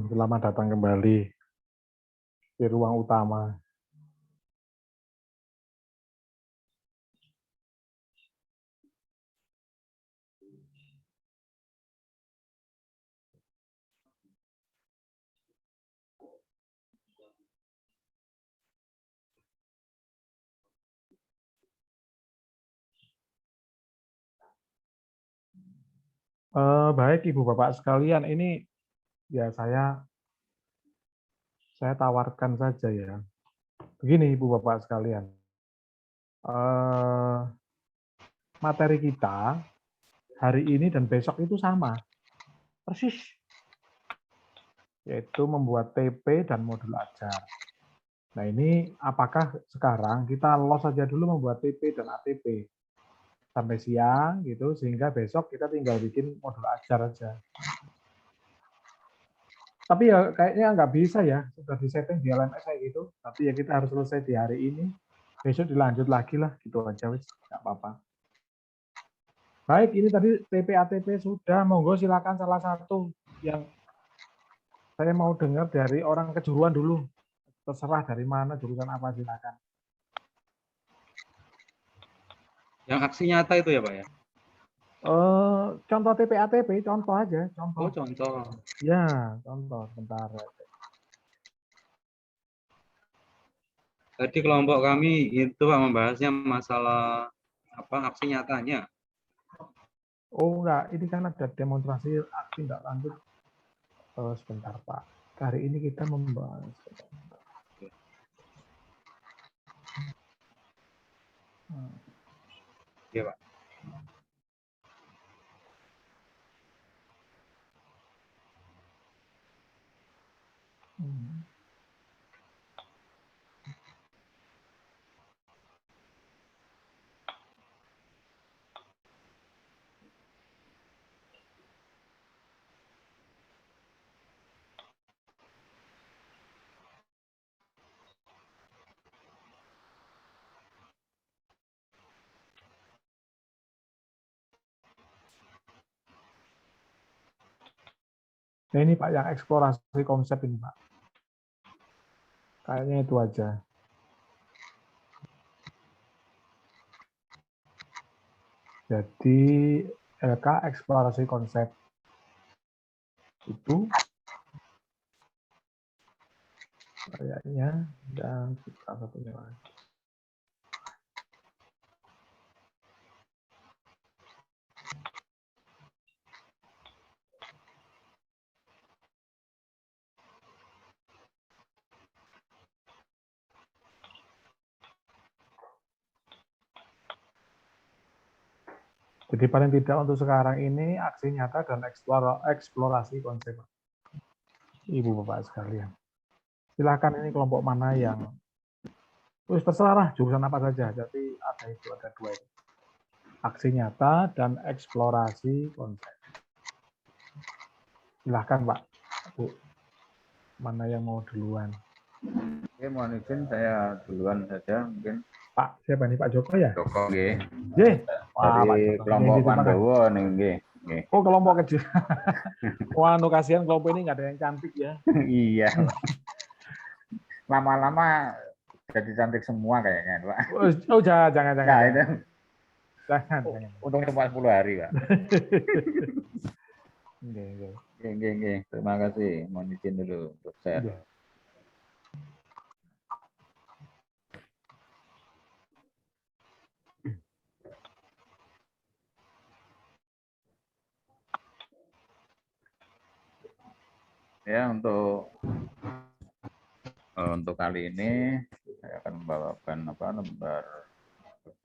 Selamat datang kembali di ruang utama. Baik Ibu Bapak sekalian, ini ya saya tawarkan saja ya. Begini Ibu Bapak sekalian, materi kita hari ini dan besok itu sama, persis, yaitu membuat TP dan modul ajar. Nah ini apakah sekarang kita los saja dulu membuat TP dan ATP sampai siang gitu, sehingga besok kita tinggal bikin modul ajar aja. Tapi ya kayaknya nggak bisa ya, sudah disetting di LMS kayak gitu. Tapi ya kita harus selesai di hari ini, besok dilanjut lagi lah, gitu aja wis, nggak apa-apa. Baik, ini tadi TP ATP sudah, monggo silakan salah satu yang saya mau dengar dari orang kejuruan dulu. Terserah dari mana, jurusan apa, silakan. Yang aksi nyata itu ya Pak ya? Contoh TP ATP, contoh aja, contoh. Oh contoh. Ya, contoh, bentar. Tadi kelompok kami itu Pak membahasnya masalah apa aksi nyatanya. Oh enggak, ini kan ada demonstrasi tindak lanjut. Sebentar Pak, hari ini kita membahas. Iya Pak. Nah ini Pak yang eksplorasi konsep ini Pak. Kayaknya itu aja. Jadi LK eksplorasi konsep itu kayaknya, dan kita satunya lagi. Jadi paling tidak untuk sekarang ini aksi nyata dan eksplorasi konsep. Ibu Bapak sekalian. Silakan ini kelompok mana yang terserah lah jurusan apa saja. Jadi ada dua itu. Aksi nyata dan eksplorasi konsep. Silahkan Pak, Bu. Mana yang mau duluan? Oke, mohon izin saya duluan saja mungkin. Pak, siapa nih? Pak Joko ya? Joko nggih. Ye. Wah, Pak Dari Joko. kelompok Nggih, terima kasih. Pandowo nih nggih. Nggih. Oh, kelompok kecil. Wah, nu kasihan kelompok ini nggak ada yang cantik ya. Iya. Lama-lama jadi cantik semua kayaknya, Pak. Oh, jangan. Nah, itu Jangan. untung cuma 10 hari, Pak. Nggih. Nggih. Terima kasih. Mohon izin dulu untuk saya. Nggih. Ya, untuk kali ini saya akan membawakan lembar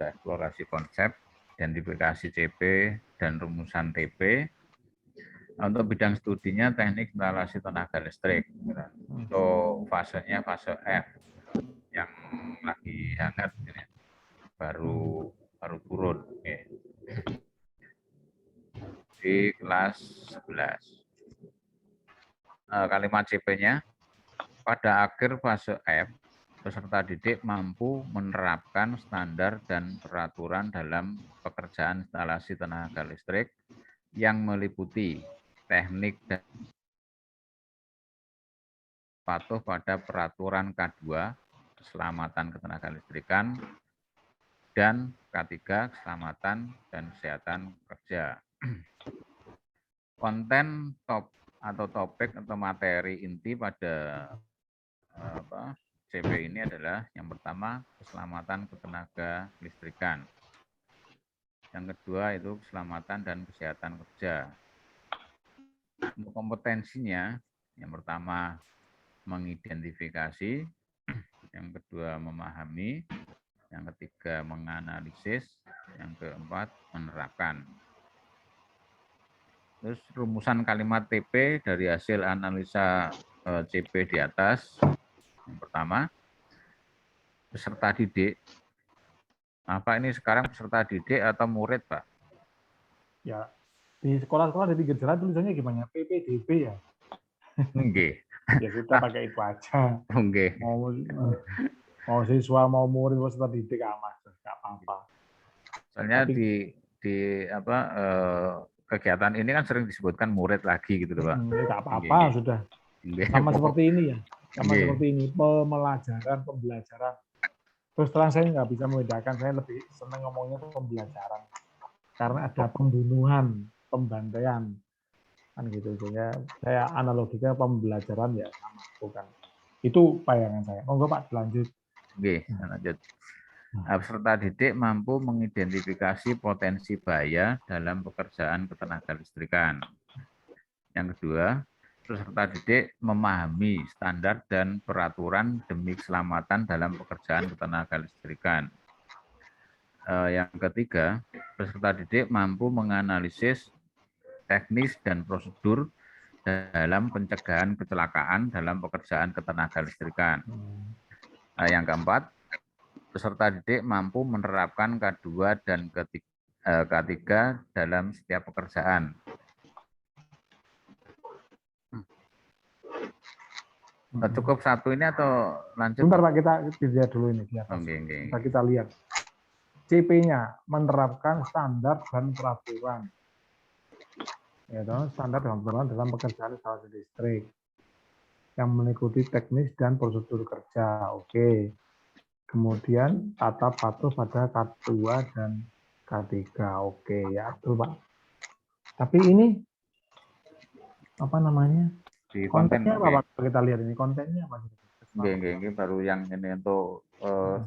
eksplorasi konsep, identifikasi CP dan rumusan TP. Untuk bidang studinya teknik instalasi tenaga listrik. Untuk fasenya fase F yang lagi hangat ini. Baru turun di kelas 11. Kalimat CP-nya, pada akhir fase F, peserta didik mampu menerapkan standar dan peraturan dalam pekerjaan instalasi tenaga listrik yang meliputi teknik dan patuh pada peraturan K2, keselamatan ketenagalistrikan, dan K3, keselamatan dan kesehatan kerja. Konten topik atau materi inti pada CP ini adalah yang pertama keselamatan ketenaga listrikan, yang kedua itu keselamatan dan kesehatan kerja. Untuk kompetensinya, yang pertama mengidentifikasi, yang kedua memahami, yang ketiga menganalisis, yang keempat menerapkan. Terus rumusan kalimat TP dari hasil analisa CP di atas. Yang pertama, peserta didik. Apa ini sekarang peserta didik atau murid, Pak? Ya, di sekolah-sekolah di pinggir jalan tulisannya gimana? PPDB ya? Nggih. Ya sudah pakai itu aja. Nggih. Mau siswa, mau murid, peserta didik amat, nggak apa-apa. Soalnya di kegiatan ini kan sering disebutkan murid lagi gitu loh, Pak. Nggak apa-apa, sudah. Sama seperti ini ya. Sama seperti ini, pembelajaran. Terus terang saya nggak bisa membedakan, saya lebih senang ngomongnya pembelajaran. Karena ada pembunuhan, pembantaian. Kan gitu. Sehingga saya analoginya pembelajaran ya sama, bukan. Itu bayangan saya. Monggo Pak, lanjut. Oke, lanjut. Peserta didik mampu mengidentifikasi potensi bahaya dalam pekerjaan ketenagalistrikan. Yang kedua, peserta didik memahami standar dan peraturan demi keselamatan dalam pekerjaan ketenagalistrikan. Yang ketiga, peserta didik mampu menganalisis teknis dan prosedur dalam pencegahan kecelakaan dalam pekerjaan ketenagalistrikan. Yang keempat, peserta didik mampu menerapkan K2 dan K3 dalam setiap pekerjaan. Cukup satu ini atau lanjut? Bentar Pak, kita lihat dulu ini. Kita lihat. CP-nya menerapkan standar dan peraturan. Ya, standar dan peraturan dalam pekerjaan instalasi listrik. yang mengikuti teknis dan prosedur kerja. Oke. Kemudian tata patuh pada K2 dan K3. Oke, ya betul Pak. Tapi ini apa namanya? Di konten, Kontennya apa oke. Pak? Kita lihat ini kontennya apa? Oke, baru yang ini untuk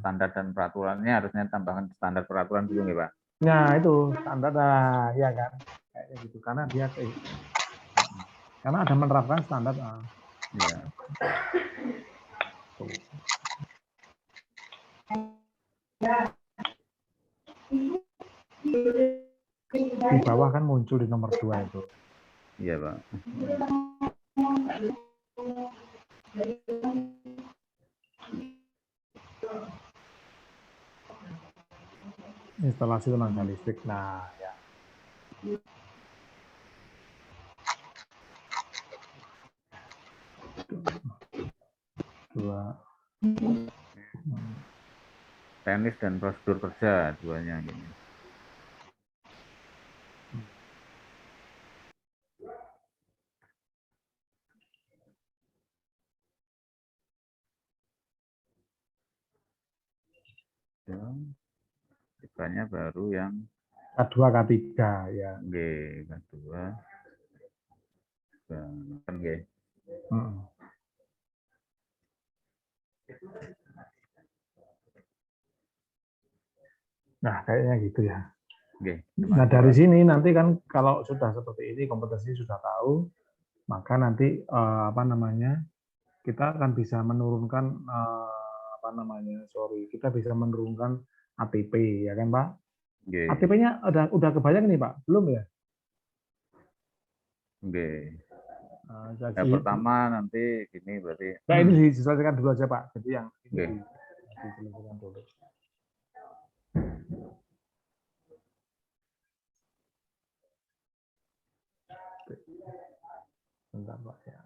standar dan peraturannya harusnya tambahkan standar peraturan dulu ya Pak. Nah itu standar, ya kan? Kayaknya gitu. Karena dia karena ada menerapkan standar. Ya. Di bawah kan muncul di nomor 2 itu. Iya Pak. Instalasi tenaga listrik. Nah, ya. Dua. Teknis dan prosedur kerja duanya gini. Tipanya baru yang K2, K3 ya. G, kedua. Kan G. Nah, kayaknya gitu ya. G. Nah, dari sini nanti kan kalau sudah seperti ini, kompetensi sudah tahu, maka nanti apa namanya, kita akan bisa menurunkan kita bisa menurunkan ATP ya kan Pak? G. ATP-nya udah kebayang nih Pak? Belum ya? G. Jadi, Yang pertama nanti gini berarti. Nah, ini diselesaikan dulu aja Pak. Jadi yang ini diselesaikan dulu. Bentar Pak ya.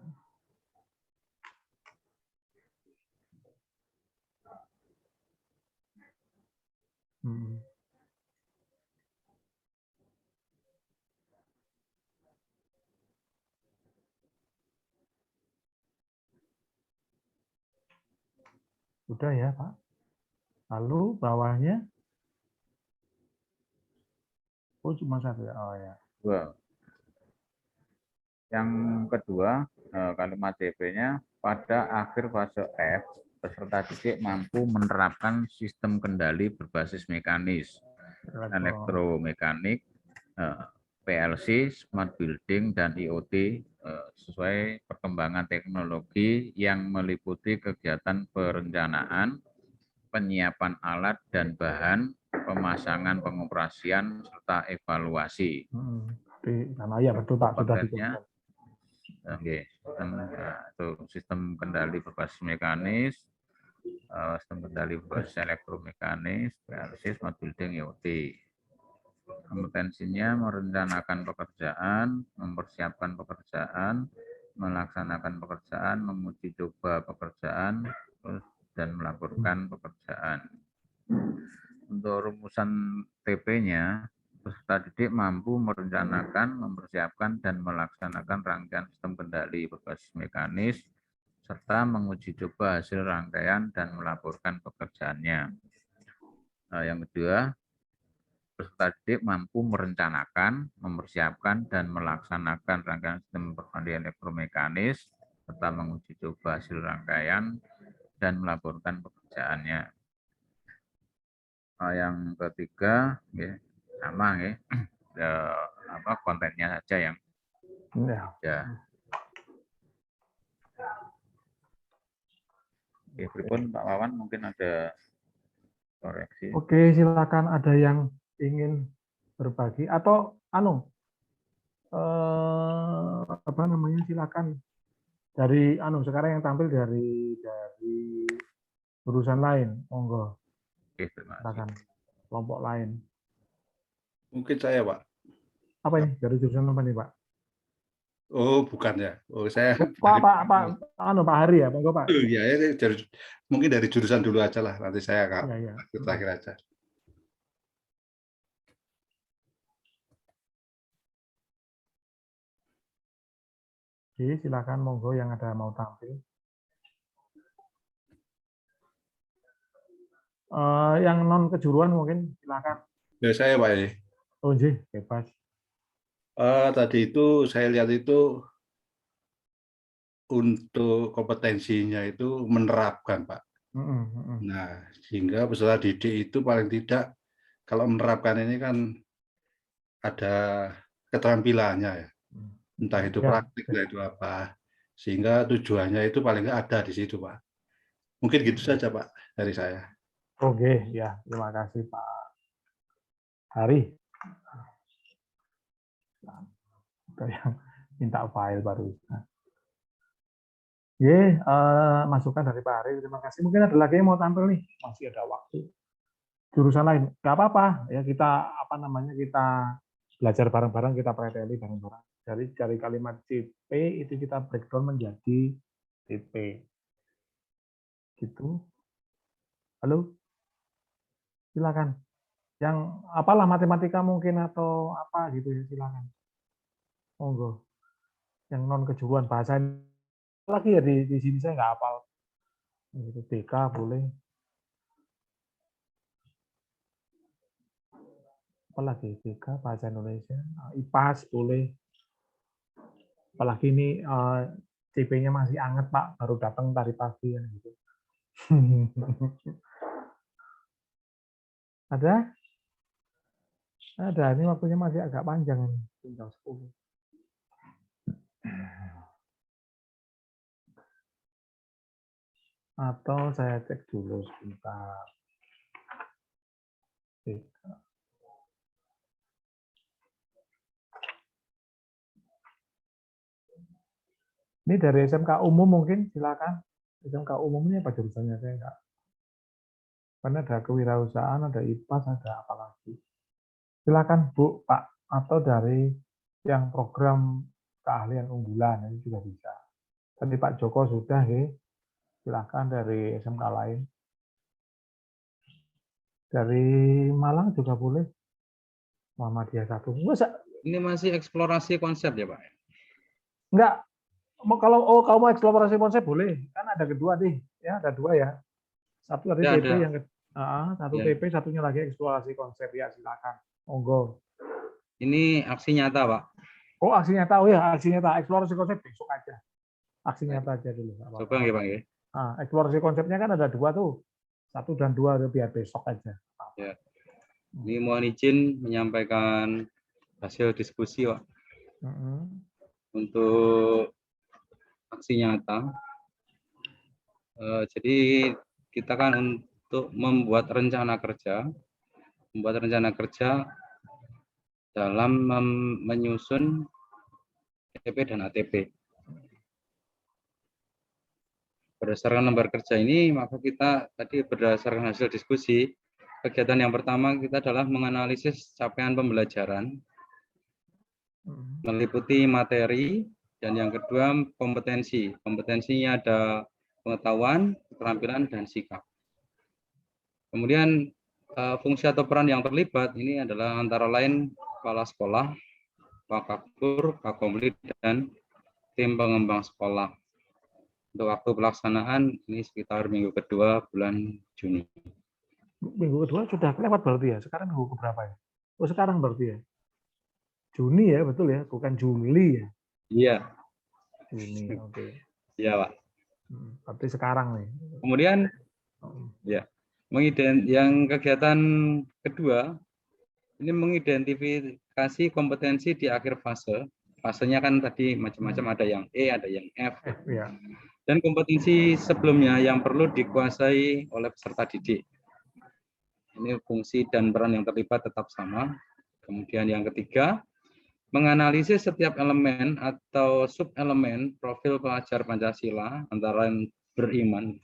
Udah ya Pak. Lalu bawahnya, oh cuma satu ya. Oh ya. Dua. Yang kedua, kalimat DP-nya pada akhir fase F, peserta didik mampu menerapkan sistem kendali berbasis mekanis, elektromekanik, PLC, smart building, dan IoT sesuai perkembangan teknologi yang meliputi kegiatan perencanaan, penyiapan alat dan bahan, pemasangan pengoperasian, serta evaluasi. Karena ya betul Pak, sudah dijelaskan. Oke, sistem kendali berbasis mekanis, sistem kendali berbasis elektromekanis, PLC, smart building, IoT. Kompetensinya merencanakan pekerjaan, mempersiapkan pekerjaan, melaksanakan pekerjaan, menguji coba pekerjaan, dan melaporkan pekerjaan. Untuk rumusan TP-nya, peserta didik mampu merencanakan, mempersiapkan, dan melaksanakan rangkaian sistem kendali berbasis mekanis, serta menguji coba hasil rangkaian dan melaporkan pekerjaannya. Yang kedua, peserta didik mampu merencanakan, mempersiapkan, dan melaksanakan rangkaian sistem kendali elektromekanis, serta menguji coba hasil rangkaian dan melaporkan pekerjaannya. Yang ketiga, sama kontennya saja yang ya. Oke, berikut Pak Wawan mungkin ada koreksi. Oke, silakan ada yang ingin berbagi atau apa namanya, silakan dari sekarang yang tampil dari jurusan lain, monggo. Oke, terima kasih. Kelompok lain. Mungkin saya Pak. Apa ini? Dari jurusan apa nih Pak? Oh bukan ya. Oh saya. Pak Hari ya, monggo Pak. Iya, mungkin dari jurusan dulu aja lah. Nanti saya akan terakhir aja. Oke, silakan monggo yang ada mau tampil. Yang non kejuruan mungkin silakan. Ya saya Pak ya. Oh nggih, bebas. Tadi itu saya lihat itu untuk kompetensinya itu menerapkan Pak. Nah, sehingga peserta didik itu paling tidak kalau menerapkan ini kan ada keterampilannya ya. Entah itu praktik, entah itu apa. Sehingga tujuannya itu paling nggak ada di situ, Pak. Mungkin gitu saja, Pak, dari saya. Oke, ya. Terima kasih, Pak Hari. Ada yang minta file baru. Masukan dari Pak Hari. Terima kasih. Mungkin ada lagi yang mau tampil nih. Masih ada waktu. Jurusan lain. Nggak apa-apa. Ya, kita kita belajar bareng-bareng, kita preteli bareng-bareng. Dari kalimat CP itu kita breakdown menjadi TP. Gitu. Halo? Silakan. Yang apalah matematika mungkin atau apa gitu ya, silakan. Monggo. Yang non kejuruan bahasa lagi ya di sini saya nggak hafal. Itu BK boleh. Apalagi BK bahasa Indonesia, IPAS boleh. Apalagi ini CP-nya masih anget Pak, baru datang tadi pagi kan gitu. Ada? Ada, ini waktunya masih agak panjang ini, tinggal 10. Atau saya cek dulu sebentar. Ini dari SMK umum mungkin, silakan. SMK umum ini apa jurusannya saya enggak. Karena ada kewirausahaan, ada IPAS, ada apa lagi. Silakan Bu, Pak, atau dari yang program keahlian unggulan ini juga bisa. Tadi Pak Joko sudah, ya. Silakan dari SMK lain. Dari Malang juga boleh. Muhammadiyah 1. Ini masih eksplorasi konsep ya Pak? Enggak. Kalau kamu mau eksplorasi konsep boleh. Kan ada kedua nih. Ya, ada dua ya. Satu tadi Ya, TP, ada. yang satu Ya. TP, satunya lagi eksplorasi konsep. Ya, silakan. Monggo. Ini aksi nyata, Pak. Oh, aksi nyata. Oh ya, aksi nyata. Eksplorasi konsep besok aja. Aksi nyata aja dulu. Coba ya, Pak ya. Nah, eksplorasi konsepnya kan ada dua tuh. 1 dan 2 biar besok aja. Ya. Ini mohon izin menyampaikan hasil diskusi, Pak. Untuk aksi nyata. Jadi kita kan untuk membuat rencana kerja dalam menyusun TP dan ATP. Berdasarkan lembar kerja ini, maka kita tadi berdasarkan hasil diskusi, kegiatan yang pertama kita adalah menganalisis capaian pembelajaran, meliputi materi, dan yang kedua kompetensi. Kompetensinya ada pengetahuan, keterampilan, dan sikap. Kemudian fungsi atau peran yang terlibat ini adalah antara lain kepala sekolah, Wakaftur, Kakomli, dan tim pengembang sekolah. Untuk waktu pelaksanaan ini sekitar minggu kedua bulan Juni. Minggu kedua sudah lewat berarti ya? Sekarang minggu keberapa ya? Oh sekarang berarti ya? Juni ya, betul ya? Bukan Juli ya? Iya. Juni, oke. Iya, Pak. Berarti sekarang nih. Kemudian, ya, yang kegiatan kedua, ini mengidentifikasi kompetensi di akhir fase. Fasenya kan tadi macam-macam, ada yang E, ada yang F. Ya. Dan kompetensi sebelumnya yang perlu dikuasai oleh peserta didik. Ini fungsi dan peran yang terlibat tetap sama. Kemudian yang ketiga, menganalisis setiap elemen atau sub-elemen profil pelajar Pancasila, antara lain beriman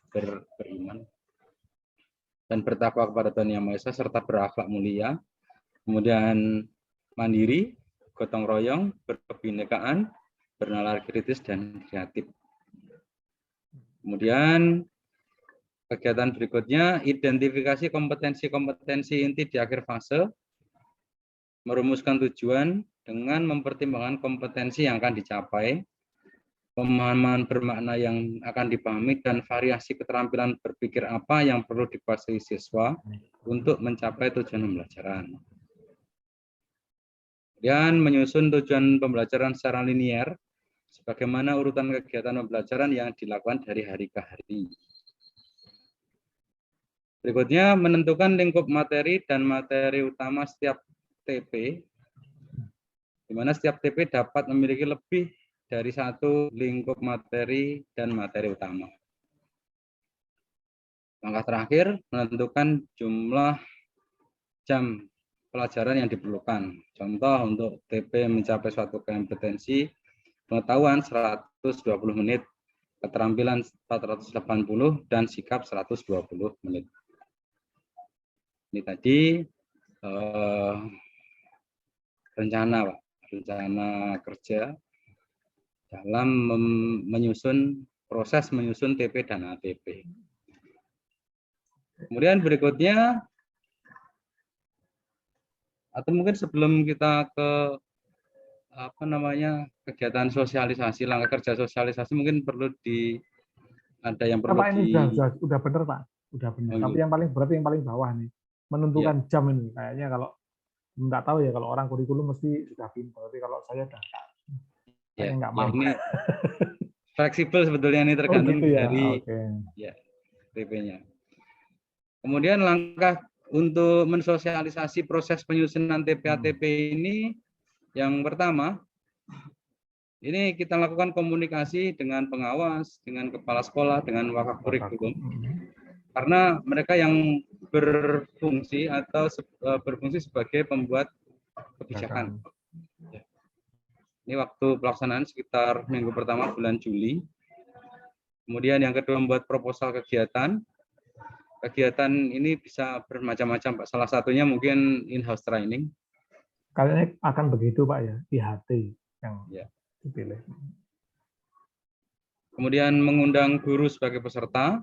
dan bertakwa kepada Tuhan Yang Maha Esa, serta berakhlak mulia. Kemudian mandiri, gotong royong, berkebinekaan, bernalar kritis, dan kreatif. Kemudian kegiatan berikutnya, identifikasi kompetensi-kompetensi inti di akhir fase, merumuskan tujuan dengan mempertimbangkan kompetensi yang akan dicapai, pemahaman bermakna yang akan dipahami, dan variasi keterampilan berpikir apa yang perlu dikuasai siswa untuk mencapai tujuan pembelajaran. Dan menyusun tujuan pembelajaran secara linier, sebagaimana urutan kegiatan pembelajaran yang dilakukan dari hari ke hari. Berikutnya, menentukan lingkup materi dan materi utama setiap TP, di mana setiap TP dapat memiliki lebih dari satu lingkup materi dan materi utama. Langkah terakhir, menentukan jumlah jam pelajaran yang diperlukan. Contoh, untuk TP mencapai suatu kompetensi pengetahuan 120 menit, keterampilan 480, dan sikap 120 menit. Ini tadi rencana, Pak, rencana kerja dalam proses menyusun TP dan ATP. Kemudian berikutnya, atau mungkin sebelum kita ke kegiatan sosialisasi, langkah kerja sosialisasi, mungkin perlu ada yang perlu Pak, ini udah benar, Pak, udah benar. Oh, tapi iya. yang paling berat yang paling bawah nih, menentukan jam ini. Kayaknya kalau nggak tahu ya, kalau orang kurikulum mesti sudah pintar, tapi kalau saya udah nggak mampu. Ini fleksibel sebetulnya, ini tergantung gitu ya? dari TP-nya. Kemudian langkah untuk mensosialisasi proses penyusunan TP-ATP ini, yang pertama, ini kita lakukan komunikasi dengan pengawas, dengan kepala sekolah, dengan wakaf kurikulum, karena mereka yang berfungsi atau berfungsi sebagai pembuat kebijakan. Ini waktu pelaksanaan sekitar minggu pertama bulan Juli. Kemudian yang kedua, membuat proposal kegiatan. Kegiatan ini bisa bermacam-macam, Pak. Salah satunya mungkin in-house training. Kayaknya akan begitu, Pak, ya, IHT yang dipilih. Kemudian mengundang guru sebagai peserta.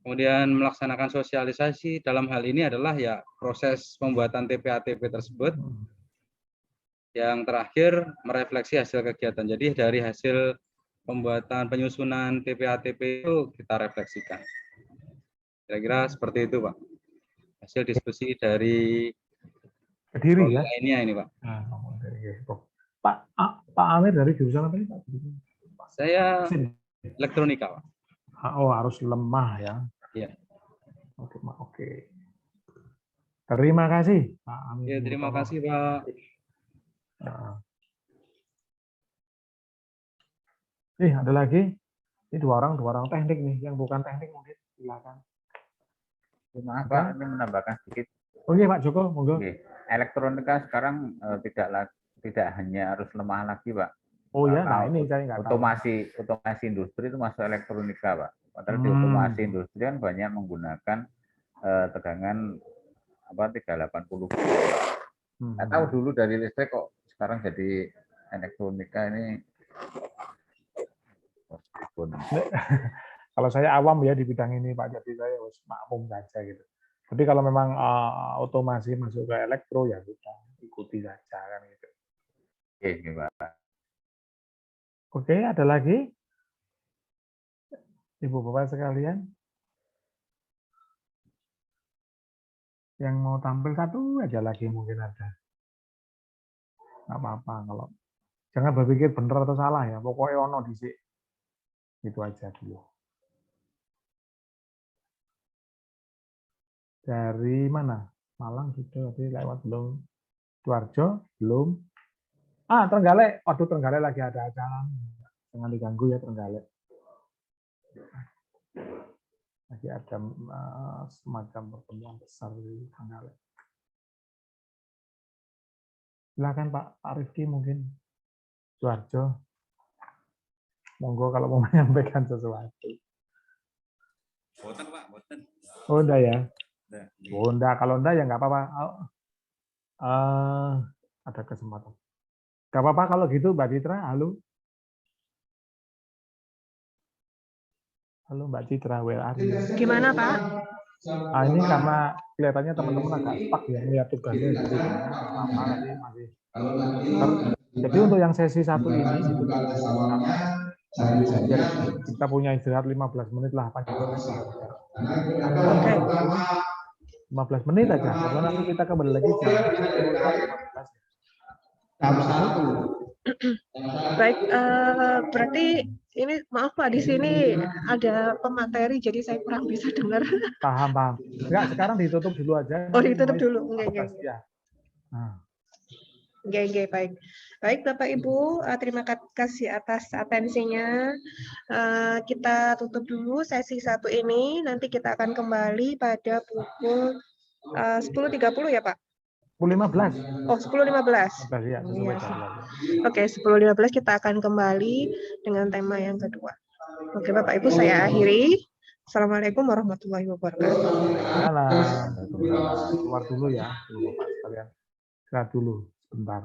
Kemudian melaksanakan sosialisasi. Dalam hal ini adalah ya proses pembuatan TP-ATP tersebut. Yang terakhir, merefleksi hasil kegiatan. Jadi dari hasil pembuatan penyusunan TP-ATP itu kita refleksikan. Kira-kira seperti itu, Pak. Hasil diskusi dari Kediri, ya? Ini, Pak. Pak Amir dari jurusan apa ini, Pak? Saya elektronika, Pak. Oh, harus lemah ya. Iya. Oke. Terima kasih, Pak Amir. Ya, terima kasih, Pak. Ada lagi. Ini dua orang teknik nih, yang bukan teknik mungkin silakan. Maaf, Pak, ini menambahkan sedikit. Oke, Pak Joko, monggo. Elektronika sekarang tidak hanya harus lemah lagi, Pak. Oh ya, nah ini saya nggak tahu. Otomasi industri itu masuk elektronika, Pak. Padahal di otomasi industri kan banyak menggunakan tegangan 380 volt. Nggak tahu dulu dari listrik kok sekarang jadi elektronika ini. Kalau saya awam ya di bidang ini, Pak, jadi saya harus makmum saja gitu. Tapi kalau memang otomasi masuk ke elektro ya kita ikuti saja kan gitu. Oke, Pak. Oke, ada lagi? Ibu Bapak sekalian? Yang mau tampil satu aja lagi mungkin ada. Nggak apa-apa kalau. Jangan berpikir benar atau salah ya. Pokoknya ono disik. Itu aja dulu. Dari mana? Malang sudah, tapi lewat belum. Sidoarjo belum. Trenggalek. Waduh, Trenggalek lagi ada acara. Jangan diganggu ya, Trenggalek. Lagi ada semacam pertemuan besar di Trenggalek. Silakan Pak Rifki mungkin. Sidoarjo. Monggo kalau mau menyampaikan sesuatu. Boten, Pak, boten. Oh, enggak ya? Oh, enggak. Kalau enggak ya enggak apa-apa. Ada kesempatan. Enggak apa-apa kalau gitu, Mbak Citra. Halo. Halo Mbak Citra, where are you? Gimana, Pak? Ini karena kelihatannya teman-teman agak stuck ya, lihat tugasnya. Jadi apa masih Jadi untuk yang sesi 1 ini ditutup dulu, biar kita punya istirahat 15 menit lah, paling sedikit. 15 menit aja, karena nanti kita kembali lagi jam 15. Baik, berarti ini maaf Pak, di sini ada pemateri, jadi saya kurang bisa dengar. Paham. Enggak, sekarang ditutup dulu aja. Oh, ditutup dulu. Enggak. Ya. Nah. Oke, baik. Baik, Bapak Ibu, terima kasih atas atensinya. Kita tutup dulu sesi 1 ini. Nanti kita akan kembali pada pukul 10.30 ya, Pak? 10.15. Oh, 10.15. Ya, Oke, 10.15 kita akan kembali dengan tema yang kedua. Oke, Bapak Ibu, saya akhiri. Assalamualaikum warahmatullahi wabarakatuh. Keluar dulu ya, Bapak sekalian. Istirahat dulu sebentar.